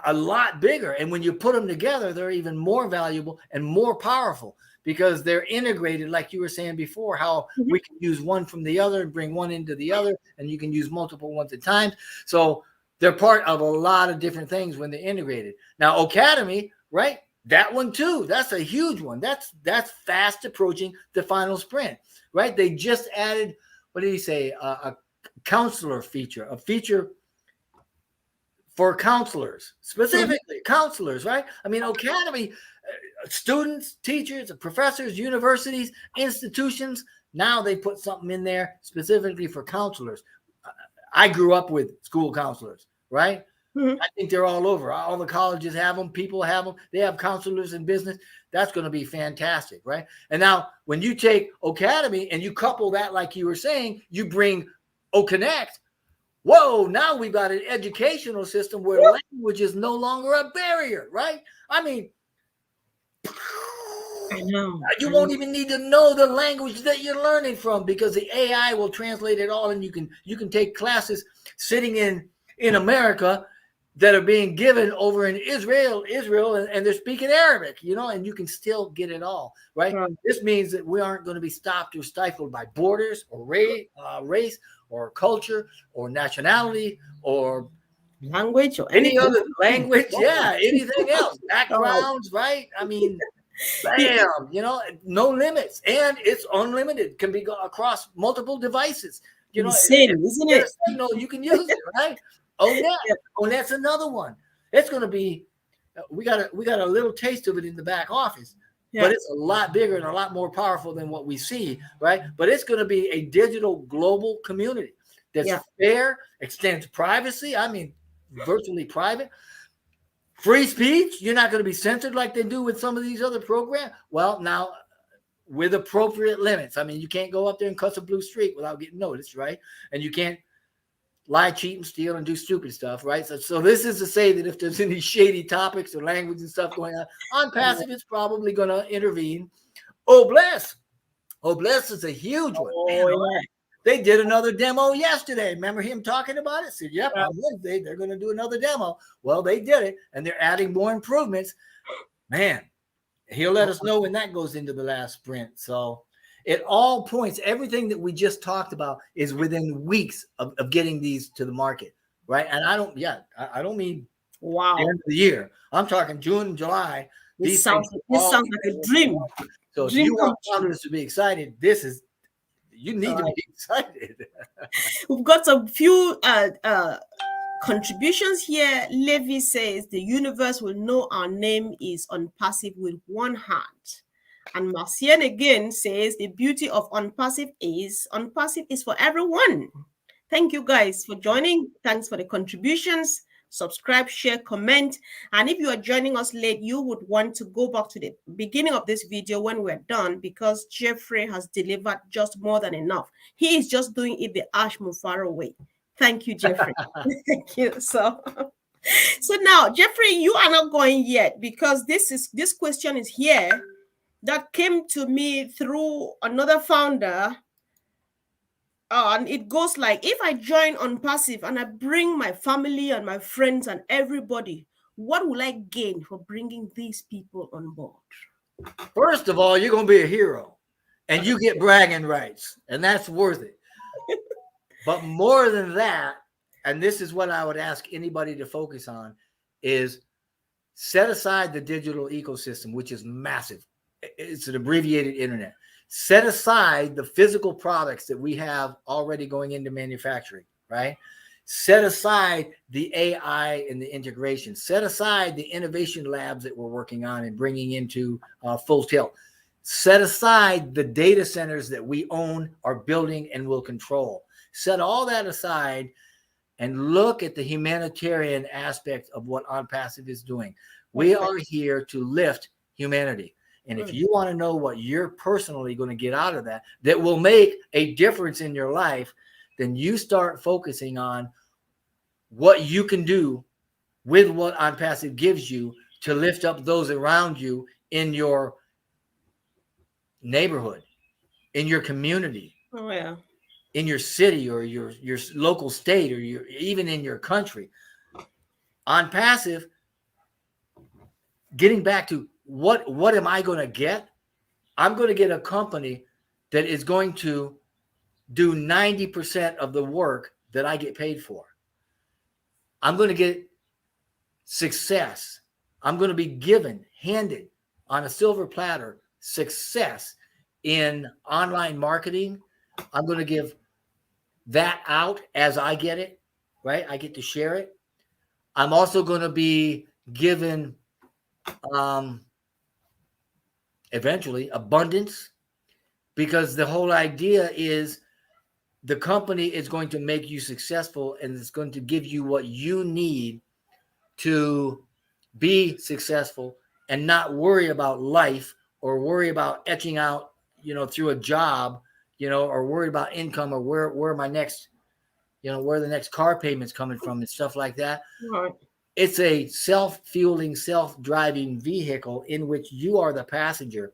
a lot bigger. And when you put them together, they're even more valuable and more powerful because they're integrated, like you were saying before, how we can use one from the other and bring one into the other, and you can use multiple ones at times. So they're part of a lot of different things when they're integrated. Now, Academy, right? That one too, that's a huge one. That's fast approaching the final sprint, right? They just added, what did he say? A counselor feature, a feature for counselors, specifically counselors, right? I mean, Academy, students, teachers, professors, universities, institutions, now they put something in there specifically for counselors. I grew up with school counselors, right? I think they're all over. All the colleges have them. People have them. They have counselors in business. That's going to be fantastic, right? And now when you take Academy and you couple that, like you were saying, you bring OCONNECT. Whoa, now we've got an educational system where language is no longer a barrier, right? I mean, I know. You won't even need to know the language that you're learning from because the AI will translate it all, and you can take classes sitting in America that are being given over in Israel, and they're speaking Arabic, and you can still get it all, right? This means that we aren't going to be stopped or stifled by borders or race or culture or nationality or language or any other language. Yeah, anything else. Backgrounds, right? I mean, bam, no limits. And it's unlimited, can be across multiple devices. Insane, isn't it? No, you can use it, right? ONET's another one. It's going to be, we got a little taste of it in the back office, but it's a lot bigger and a lot more powerful than what we see, right? But it's going to be a digital global community that's fair, extends privacy. I mean, virtually private. Free speech. You're not going to be censored like they do with some of these other programs. Well, now with appropriate limits. I mean, you can't go up there and cuss a blue streak without getting noticed, right? And you can't lie, cheat, and steal and do stupid stuff, right? So this is to say that if there's any shady topics or language and stuff going on, ONPASSIVE is probably going to intervene. OBLESS is a huge one. They did another demo yesterday. Remember him talking about it? Said, yep, on Wednesday, they're going to do another demo. Well, they did it, and they're adding more improvements. Man, he'll let us know when that goes into the last sprint. So it all points, everything that we just talked about is within weeks of getting these to the market, right? And I don't mean the end of the year. I'm talking June and July. This sounds like a dream. So if you want founders to be excited, you need to be excited. We've got a few contributions here. Levi says the universe will know our name is ONPASSIVE with one hand. And Marcian again says the beauty of ONPASSIVE is for everyone. Thank you guys for joining. Thanks for the contributions. Subscribe, share, comment. And if you are joining us late, you would want to go back to the beginning of this video when we're done, because Jeffrey has delivered just more than enough. He is just doing it the ash Mufaro way. Thank you, Jeffrey. Thank you. So now, Jeffrey, you are not going yet, because this question is here that came to me through another founder. And it goes like, if I join ONPASSIVE and I bring my family and my friends and everybody, what will I gain for bringing these people on board? First of all, you're going to be a hero and you get bragging rights, and that's worth it. But more than that, and this is what I would ask anybody to focus on, is set aside the digital ecosystem, which is massive. It's an abbreviated internet. Set aside the physical products that we have already going into manufacturing, right? Set aside the AI and the integration. Set aside the innovation labs that we're working on and bringing into full tilt. Set aside the data centers that we own, are building, and will control. Set all that aside and look at the humanitarian aspect of what ONPASSIVE is doing. We are here to lift humanity. And if you want to know what you're personally going to get out of that, that will make a difference in your life, then you start focusing on what you can do with what OnPassive gives you to lift up those around you in your neighborhood, in your community, in your city, or your local state, or even in your country. OnPassive, getting back to what am I going to get? I'm going to get a company that is going to do 90% of the work that I get paid for. I'm going to get success. I'm going to be handed on a silver platter success in online marketing. I'm going to give that out as I get it, right? I get to share it. I'm also going to be given eventually abundance, because the whole idea is the company is going to make you successful, and it's going to give you what you need to be successful and not worry about life, or worry about etching out, through a job, or worry about income, or where my next, where the next car payment's coming from and stuff like that. Right. It's a self-fueling, self-driving vehicle in which you are the passenger,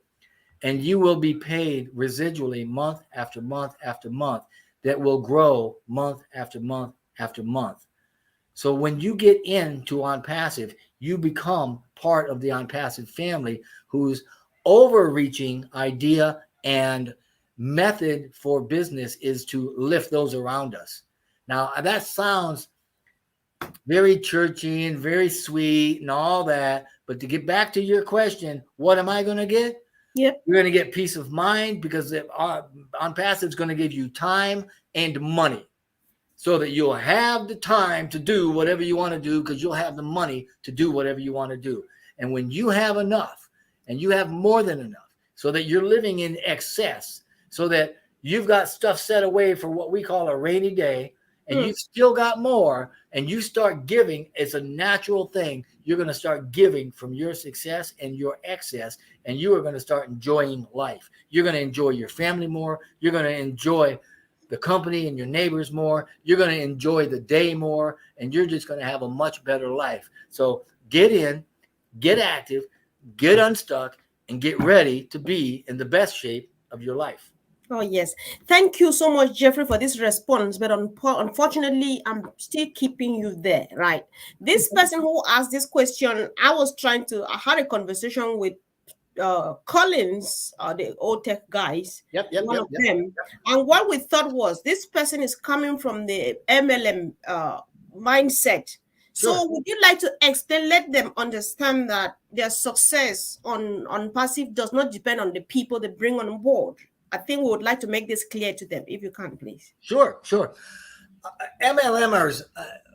and you will be paid residually month after month after month, that will grow month after month after month. So when you get into OnPassive, you become part of the OnPassive family, whose overreaching idea and method for business is to lift those around us. Now, that sounds very churchy and very sweet and all that, but to get back to your question, what am I going to get? Yep. You're going to get peace of mind, because OnPassive is going to give you time and money, so that you'll have the time to do whatever you want to do, because you'll have the money to do whatever you want to do. And when you have enough, and you have more than enough, so that you're living in excess, so that you've got stuff set away for what we call a rainy day, and you've still got more, and you start giving, it's a natural thing. You're going to start giving from your success and your excess, and you are going to start enjoying life. You're going to enjoy your family more. You're going to enjoy the company and your neighbors more. You're going to enjoy the day more, and you're just going to have a much better life. So get in, get active, get unstuck, and get ready to be in the best shape of your life. Oh, yes. Thank you so much, Jeffrey, for this response. But unfortunately, I'm still keeping you there, right? This person who asked this question, I had a conversation with Collins, the old tech guys, one of them. And what we thought was, this person is coming from the MLM mindset. Sure. So would you like to explain, let them understand that their success on passive does not depend on the people they bring on board? I think we would like to make this clear to them, if you can, please. Sure. MLMers,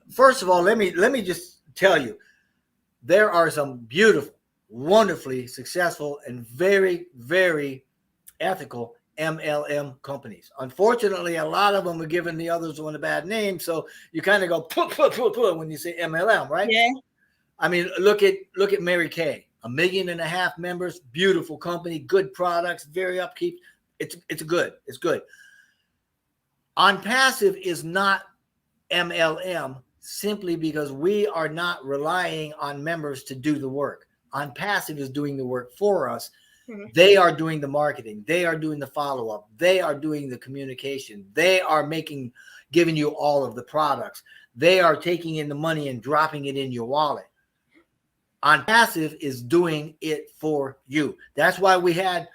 first of all, let me just tell you, there are some beautiful, wonderfully successful, and very, very ethical MLM companies. Unfortunately, a lot of them are giving the others one a bad name, so you kind of go when you say MLM, right? Yeah. I mean, look at Mary Kay, 1.5 million members, beautiful company, good products, very upkeep. It's good. OnPassive is not MLM simply because we are not relying on members to do the work. OnPassive is doing the work for us. Mm-hmm. They are doing the marketing. They are doing the follow-up. They are doing the communication. They are giving you all of the products. They are taking in the money and dropping it in your wallet. OnPassive is doing it for you. That's why we had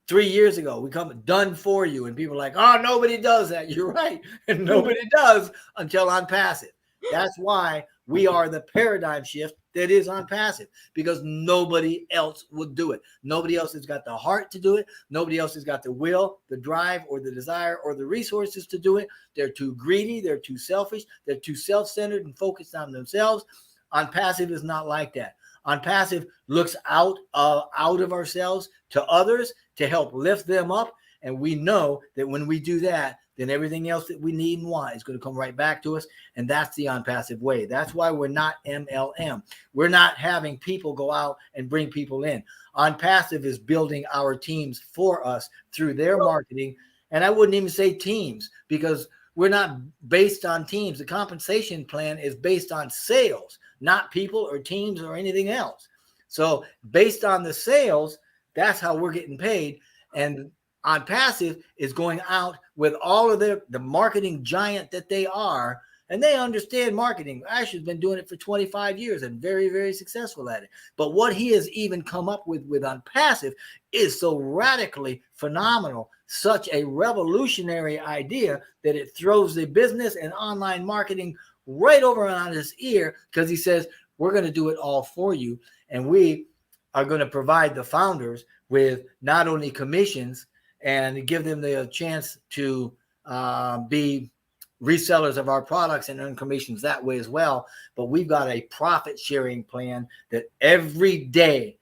3 years ago, we come done for you, and people are like, oh, nobody does that. You're right. And nobody does until OnPassive. That's why we are the paradigm shift that is OnPassive, because nobody else will do it. Nobody else has got the heart to do it. Nobody else has got the will, the drive, or the desire, or the resources to do it. They're too greedy. They're too selfish. They're too self-centered and focused on themselves. OnPassive is not like that. OnPassive looks out of ourselves to others to help lift them up. And we know that when we do that, then everything else that we need and want is going to come right back to us. And that's the ONPASSIVE way. That's why we're not MLM. We're not having people go out and bring people in. ONPASSIVE is building our teams for us through their marketing. And I wouldn't even say teams, because we're not based on teams. The compensation plan is based on sales, not people or teams or anything else. So based on the sales, that's how we're getting paid. And ONPASSIVE is going out with all of the marketing giant that they are, and they understand marketing. Ashley's been doing it for 25 years and very, very successful at it. But what he has even come up with ONPASSIVE is so radically phenomenal, such a revolutionary idea that it throws the business and online marketing right over on his ear, because he says, we're going to do it all for you. And we are going to provide the founders with not only commissions and give them the chance to be resellers of our products and earn commissions that way as well. But we've got a profit sharing plan that every day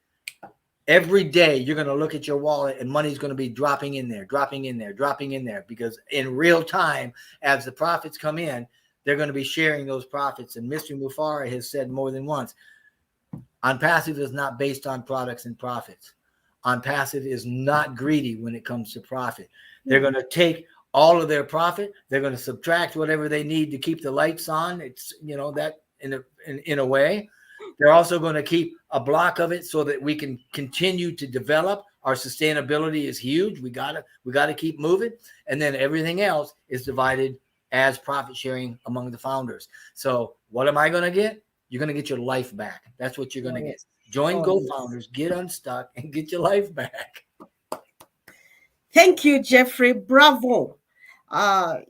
you're going to look at your wallet and money's going to be dropping in there, because in real time, as the profits come in, they're going to be sharing those profits. And Mr. Mufara has said more than once, ONPASSIVE is not based on products and profits. ONPASSIVE is not greedy when it comes to profit. They're going to take all of their profit. They're going to subtract whatever they need to keep the lights on. It's, that in a way. They're also going to keep a block of it so that we can continue to develop. Our sustainability is huge. We gotta keep moving. And then everything else is divided as profit sharing among the founders. So what am I going to get? You're going to get your life back. That's what you're going to get. Join GoFounders, get unstuck, and get your life back. Thank you, Jeffrey. Bravo. I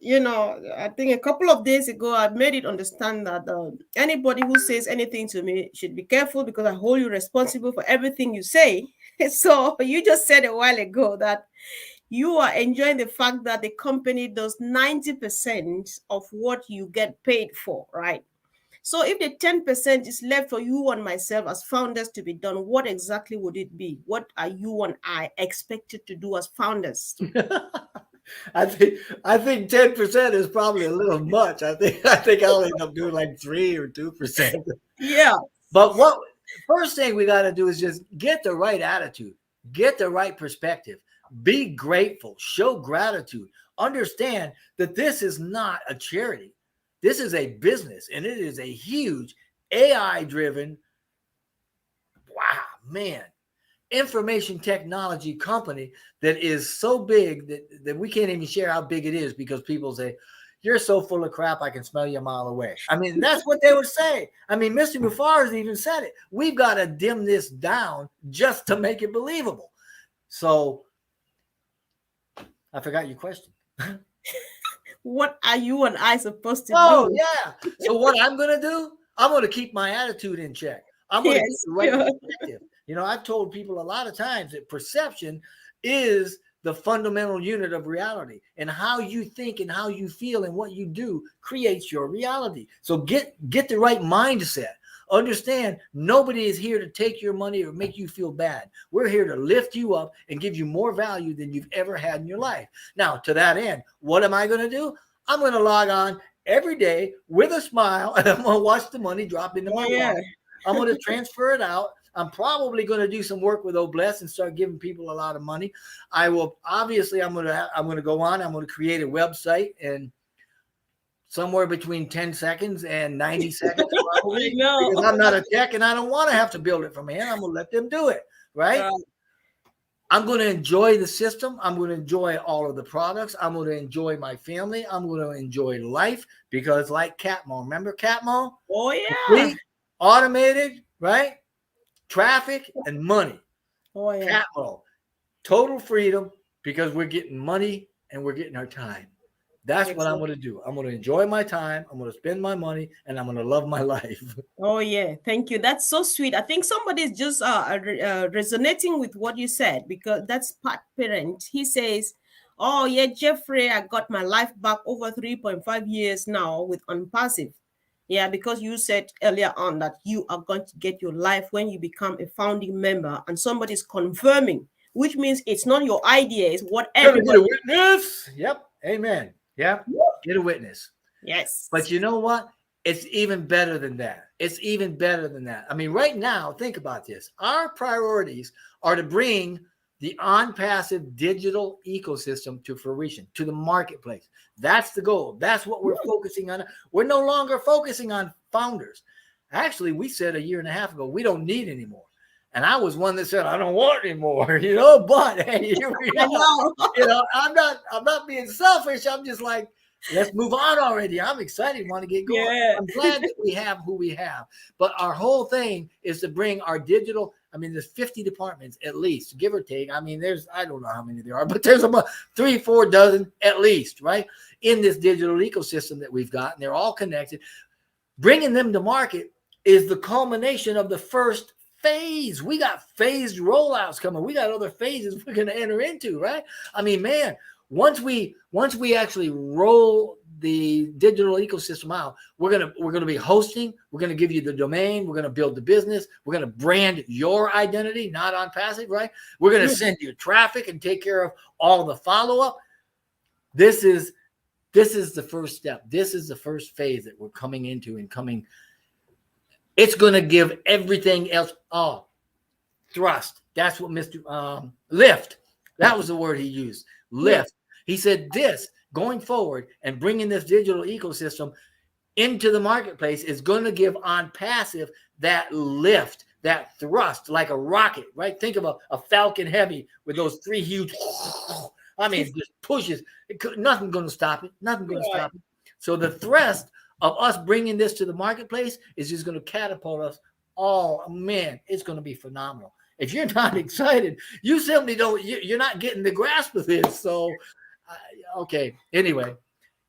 think a couple of days ago, I made it understand that anybody who says anything to me should be careful, because I hold you responsible for everything you say. So you just said a while ago that you are enjoying the fact that the company does 90% of what you get paid for, right? So if the 10% is left for you and myself as founders to be done, what exactly would it be? What are you and I expected to do as founders? I think 10% is probably a little much. I think I'll end up doing like 3 or 2%. Yeah. But first thing we got to do is just get the right attitude, get the right perspective, be grateful, show gratitude, understand that this is not a charity. This is a business, and it is a huge AI-driven, information technology company that is so big that we can't even share how big it is, because people say, you're so full of crap, I can smell you a mile away. I mean, that's what they would say. I mean, Mr. Mufara's even said it. We've got to dim this down just to make it believable. So I forgot your question. What are you and I supposed to do? Oh, yeah. So what I'm going to do, I'm going to keep my attitude in check. I'm going to keep the right perspective. I've told people a lot of times that perception is the fundamental unit of reality, and how you think and how you feel and what you do creates your reality. So get the right mindset. Understand, nobody is here to take your money or make you feel bad. We're here to lift you up and give you more value than you've ever had in your life. Now, to that end, what am I going to do? I'm going to log on every day with a smile, and I'm going to watch the money drop into my wallet. I'm going to transfer it out. I'm probably going to do some work with Obless and start giving people a lot of money. I will, obviously, I'm going to go on. I'm going to create a website, and somewhere between 10 seconds and 90 seconds, probably, because I'm not a tech and I don't want to have to build it from hand. I'm going to let them do it, right? I'm going to enjoy the system. I'm going to enjoy all of the products. I'm going to enjoy my family. I'm going to enjoy life, because like Catmo, remember Catmo? Oh, yeah. Complete, automated, right? Traffic and money. Oh, yeah. Catmo, total freedom, because we're getting money and we're getting our time. That's what I'm going to do. I'm going to enjoy my time. I'm going to spend my money, and I'm going to love my life. Oh, yeah. Thank you. That's so sweet. I think somebody's just resonating with what you said, because that's PatParent. He says, oh, yeah, Jeffrey, I got my life back over 3.5 years now with ONPASSIVE. Yeah, because you said earlier on that you are going to get your life when you become a founding member, and somebody's confirming, which means it's not your idea, it's what everybody. Witness. Yep. Amen. Yeah. Get a witness. Yes. But you know what? It's even better than that. It's even better than that. I mean, right now, think about this. Our priorities are to bring the ONPASSIVE digital ecosystem to fruition, to the marketplace. That's the goal. That's what we're focusing on. We're no longer focusing on founders. Actually, we said a year and a half ago, we don't need anymore. And I was one that said, I don't want anymore, but hey, here we are. I'm not being selfish. I'm just like, let's move on already. I'm excited, want to get going. Yeah. I'm glad that we have who we have. But our whole thing is to bring our digital, I mean, there's 50 departments at least, give or take. I mean, I don't know how many there are, but there's about 3-4 dozen at least, right? In this digital ecosystem that we've got, and they're all connected. Bringing them to market is the culmination of the first phase. We got phased rollouts coming. We got other phases we're going to enter into, right? I mean, man, once we actually roll the digital ecosystem out, we're gonna be hosting. We're gonna give you the domain. We're gonna build the business. We're gonna brand your identity, not ONPASSIVE, right? We're gonna send you traffic and take care of all the follow up. This is the first step. This is the first phase that we're coming into and coming. It's gonna give everything else. Oh, thrust. That's what Mr. Lift. That was the word he used. Lift. He said this going forward and bringing this digital ecosystem into the marketplace is going to give ONPASSIVE that lift, that thrust, like a rocket, right? Think of a Falcon Heavy with those 3 huge, I mean, just pushes. Nothing's going to stop it. Nothing's going to stop it. So the thrust of us bringing this to the marketplace is just going to catapult us all. Man, it's going to be phenomenal. If you're not excited, you simply don't, you're not getting the grasp of this. So, okay. Anyway,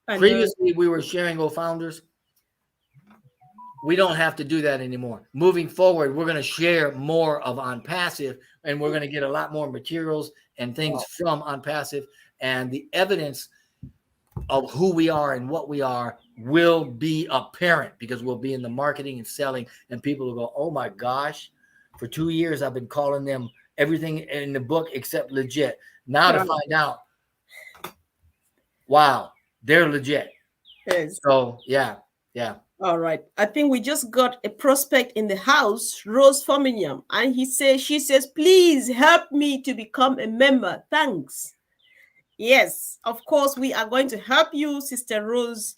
previously we were sharing founders. We don't have to do that anymore. Moving forward, we're going to share more of ONPASSIVE, and we're going to get a lot more materials and things from ONPASSIVE, and the evidence of who we are and what we are will be apparent because we'll be in the marketing and selling, and people will go, oh my gosh, for 2 years I've been calling them everything in the book except legit. Now to find out, wow, they're legit. Yes. So yeah. All right. I think we just got a prospect in the house, Rose Firminium, and she says, please help me to become a member. Thanks. Yes, of course, we are going to help you, Sister Rose.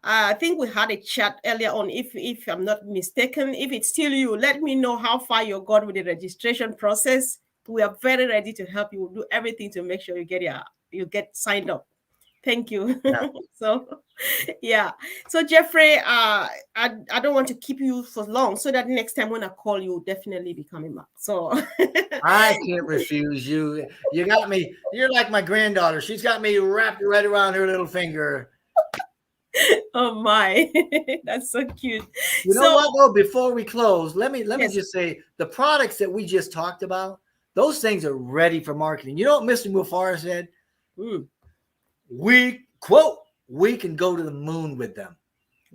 I think we had a chat earlier on, if I'm not mistaken. If it's still you, let me know how far you got with the registration process. We are very ready to help you. We'll do everything to make sure you get signed up. Thank you. Yeah. So Jeffrey, I don't want to keep you for long, so that next time when I call you, will definitely be coming back. So I can't refuse you. You got me. You're like my granddaughter. She's got me wrapped right around her little finger. Oh my, that's so cute. You know what though? Before we close, let me just say the products that we just talked about, those things are ready for marketing. You know what Mr. Mufara said? We can go to the moon with them.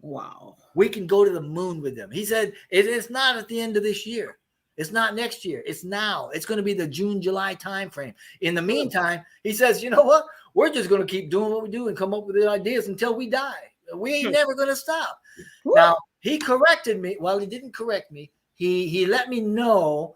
Wow. We can go to the moon with them. He said it's not at the end of this year. It's not next year. It's now. It's going to be the June, July timeframe. In the meantime, he says, you know what? We're just going to keep doing what we do and come up with the ideas until we die. We ain't never going to stop. Now, he corrected me. Well, he didn't correct me. He let me know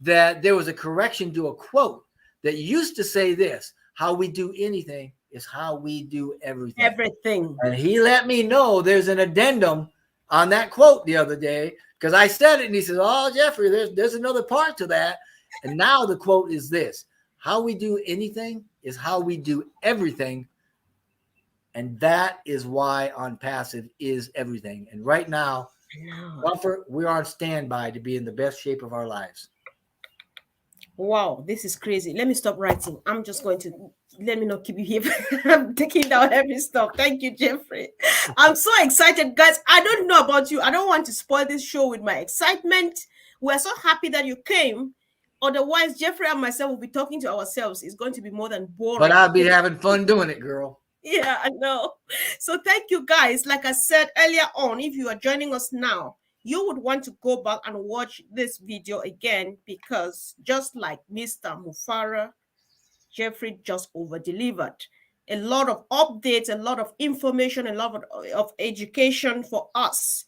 that there was a correction to a quote that used to say this: how we do anything is how we do everything. Everything. And he let me know there's an addendum on that quote the other day, because I said it and he says, oh, Jeffrey, there's another part to that. And now the quote is this: how we do anything is how we do everything. And that is why ONPASSIVE is everything. And right now, Comfort, we're on standby to be in the best shape of our lives. Wow, this is crazy. Let me stop writing. I'm just going to, let me not keep you here. I'm taking down every stuff. Thank you, Jeffrey. I'm so excited, guys. I don't know about you. I don't want to spoil this show with my excitement. We're so happy that you came. Otherwise, Jeffrey and myself will be talking to ourselves. It's going to be more than boring. But I'll be having fun doing it, girl. Yeah, I know. So thank you, guys. Like I said earlier on, if you are joining us now, you would want to go back and watch this video again, because just like Mr. Mufara, Jeffrey just over-delivered. a lot of updates, a lot of information, a lot of education for us.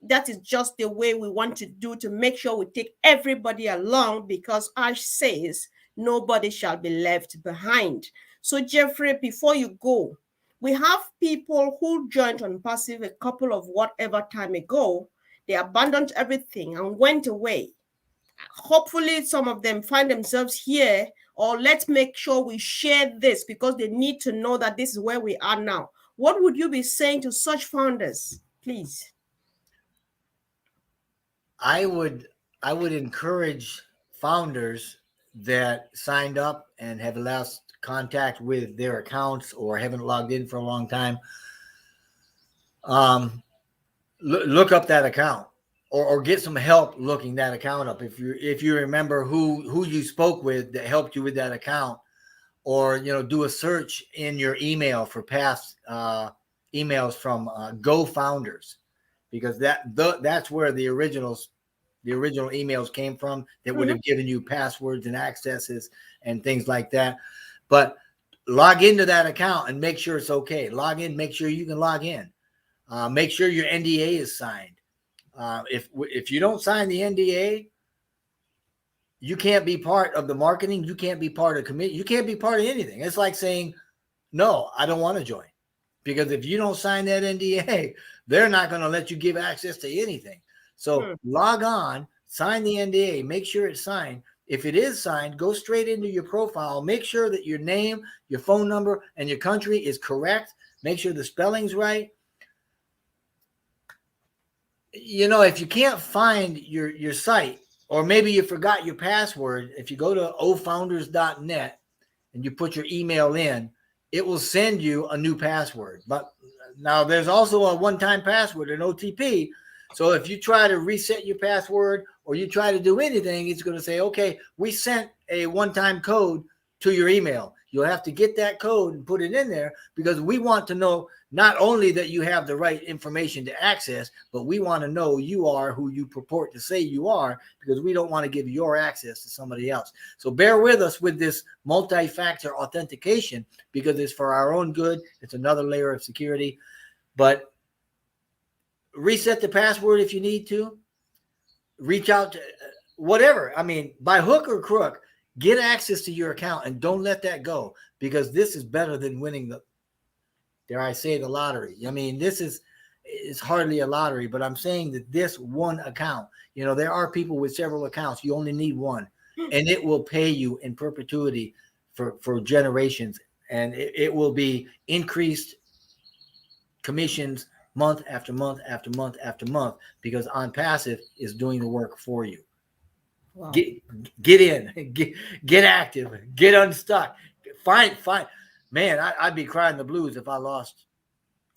That is just the way we want to do to make sure we take everybody along, because Ash says nobody shall be left behind. So Jeffrey, before you go, we have people who joined ONPASSIVE a couple of whatever time ago. They abandoned everything and went away. Hopefully some of them find themselves here, or let's make sure we share this because they need to know that this is where we are now. What would you be saying to such founders, please? I would encourage founders that signed up and have lost contact with their accounts or haven't logged in for a long time. Look up that account, or get some help looking that account up. If you remember who you spoke with that helped you with that account, or do a search in your email for past emails from Go Founders, because that's where the original emails came from that would have given you passwords and accesses and things like that. But log into that account and make sure it's okay. Log in, make sure you can log in. Make sure your NDA is signed. If you don't sign the NDA, you can't be part of the marketing. You can't be part of committee. You can't be part of anything. It's like saying, no, I don't want to join. Because if you don't sign that NDA, they're not going to let you give access to anything. So log on, sign the NDA, make sure it's signed. If it is signed, go straight into your profile. Make sure that your name, your phone number, and your country is correct. Make sure the spelling's right. If you can't find your site, or maybe you forgot your password, if you go to ofounders.net and you put your email in, it will send you a new password. But now there's also a one-time password, an OTP. So if you try to reset your password or you try to do anything, it's going to say, okay, we sent a one-time code to your email. You'll have to get that code and put it in there, because we want to know not only that you have the right information to access, but we want to know you are who you purport to say you are, because we don't want to give your access to somebody else. So bear with us with this multi-factor authentication, because it's for our own good. It's another layer of security. But reset the password if you need to. Reach out to whatever. I mean, by hook or crook, get access to your account and don't let that go, because this is better than winning the, dare I say, the lottery. I mean, it's hardly a lottery, but I'm saying that this one account, there are people with several accounts. You only need one, and it will pay you in perpetuity for generations, and it will be increased commissions month after month after month after month, because ONPASSIVE is doing the work for you. Wow. Get in, get active, get unstuck, find. Man, I'd be crying the blues if I lost.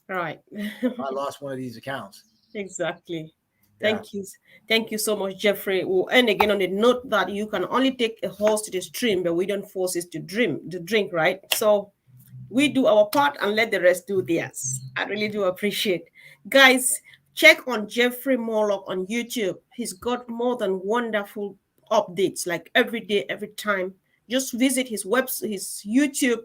Right. If I lost one of these accounts. Exactly. Thank you so much, Jeffrey. We'll end again on the note that you can only take a horse to the stream, but we don't force it to drink, right? So we do our part and let the rest do theirs. I really do appreciate. Guys, check on Jeffrey Morlock on YouTube. He's got more than wonderful updates, like every day, every time. Just visit his website, his YouTube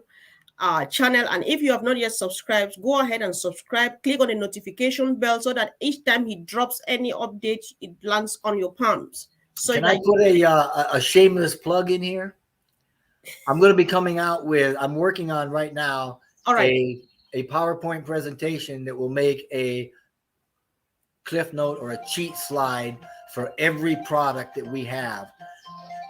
channel, and if you have not yet subscribed, go ahead and subscribe. Click on the notification bell so that each time he drops any update, it lands on your palms. So can I put a shameless plug in here? I'm going to be coming out with, I'm working on right now, a PowerPoint presentation that will make a cliff note or a cheat slide for every product that we have,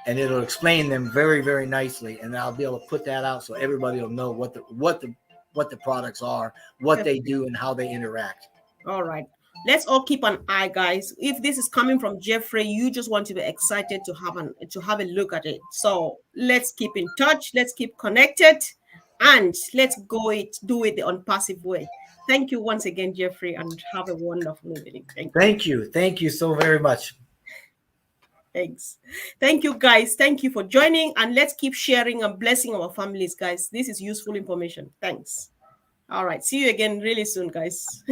and it'll explain them very, very nicely, and I'll be able to put that out so everybody will know what the products are, what they do, and how they interact. All right, let's all keep an eye, guys. If this is coming from Jeffrey, you just want to be excited to have a look at it. So let's keep in touch, let's keep connected, and let's do it the ONPASSIVE way. Thank you once again, Jeffrey, and have a wonderful evening. Thank you. Thank you so very much. Thanks. Thank you, guys. Thank you for joining, and let's keep sharing and blessing our families, guys. This is useful information. Thanks. All right. See you again really soon, guys.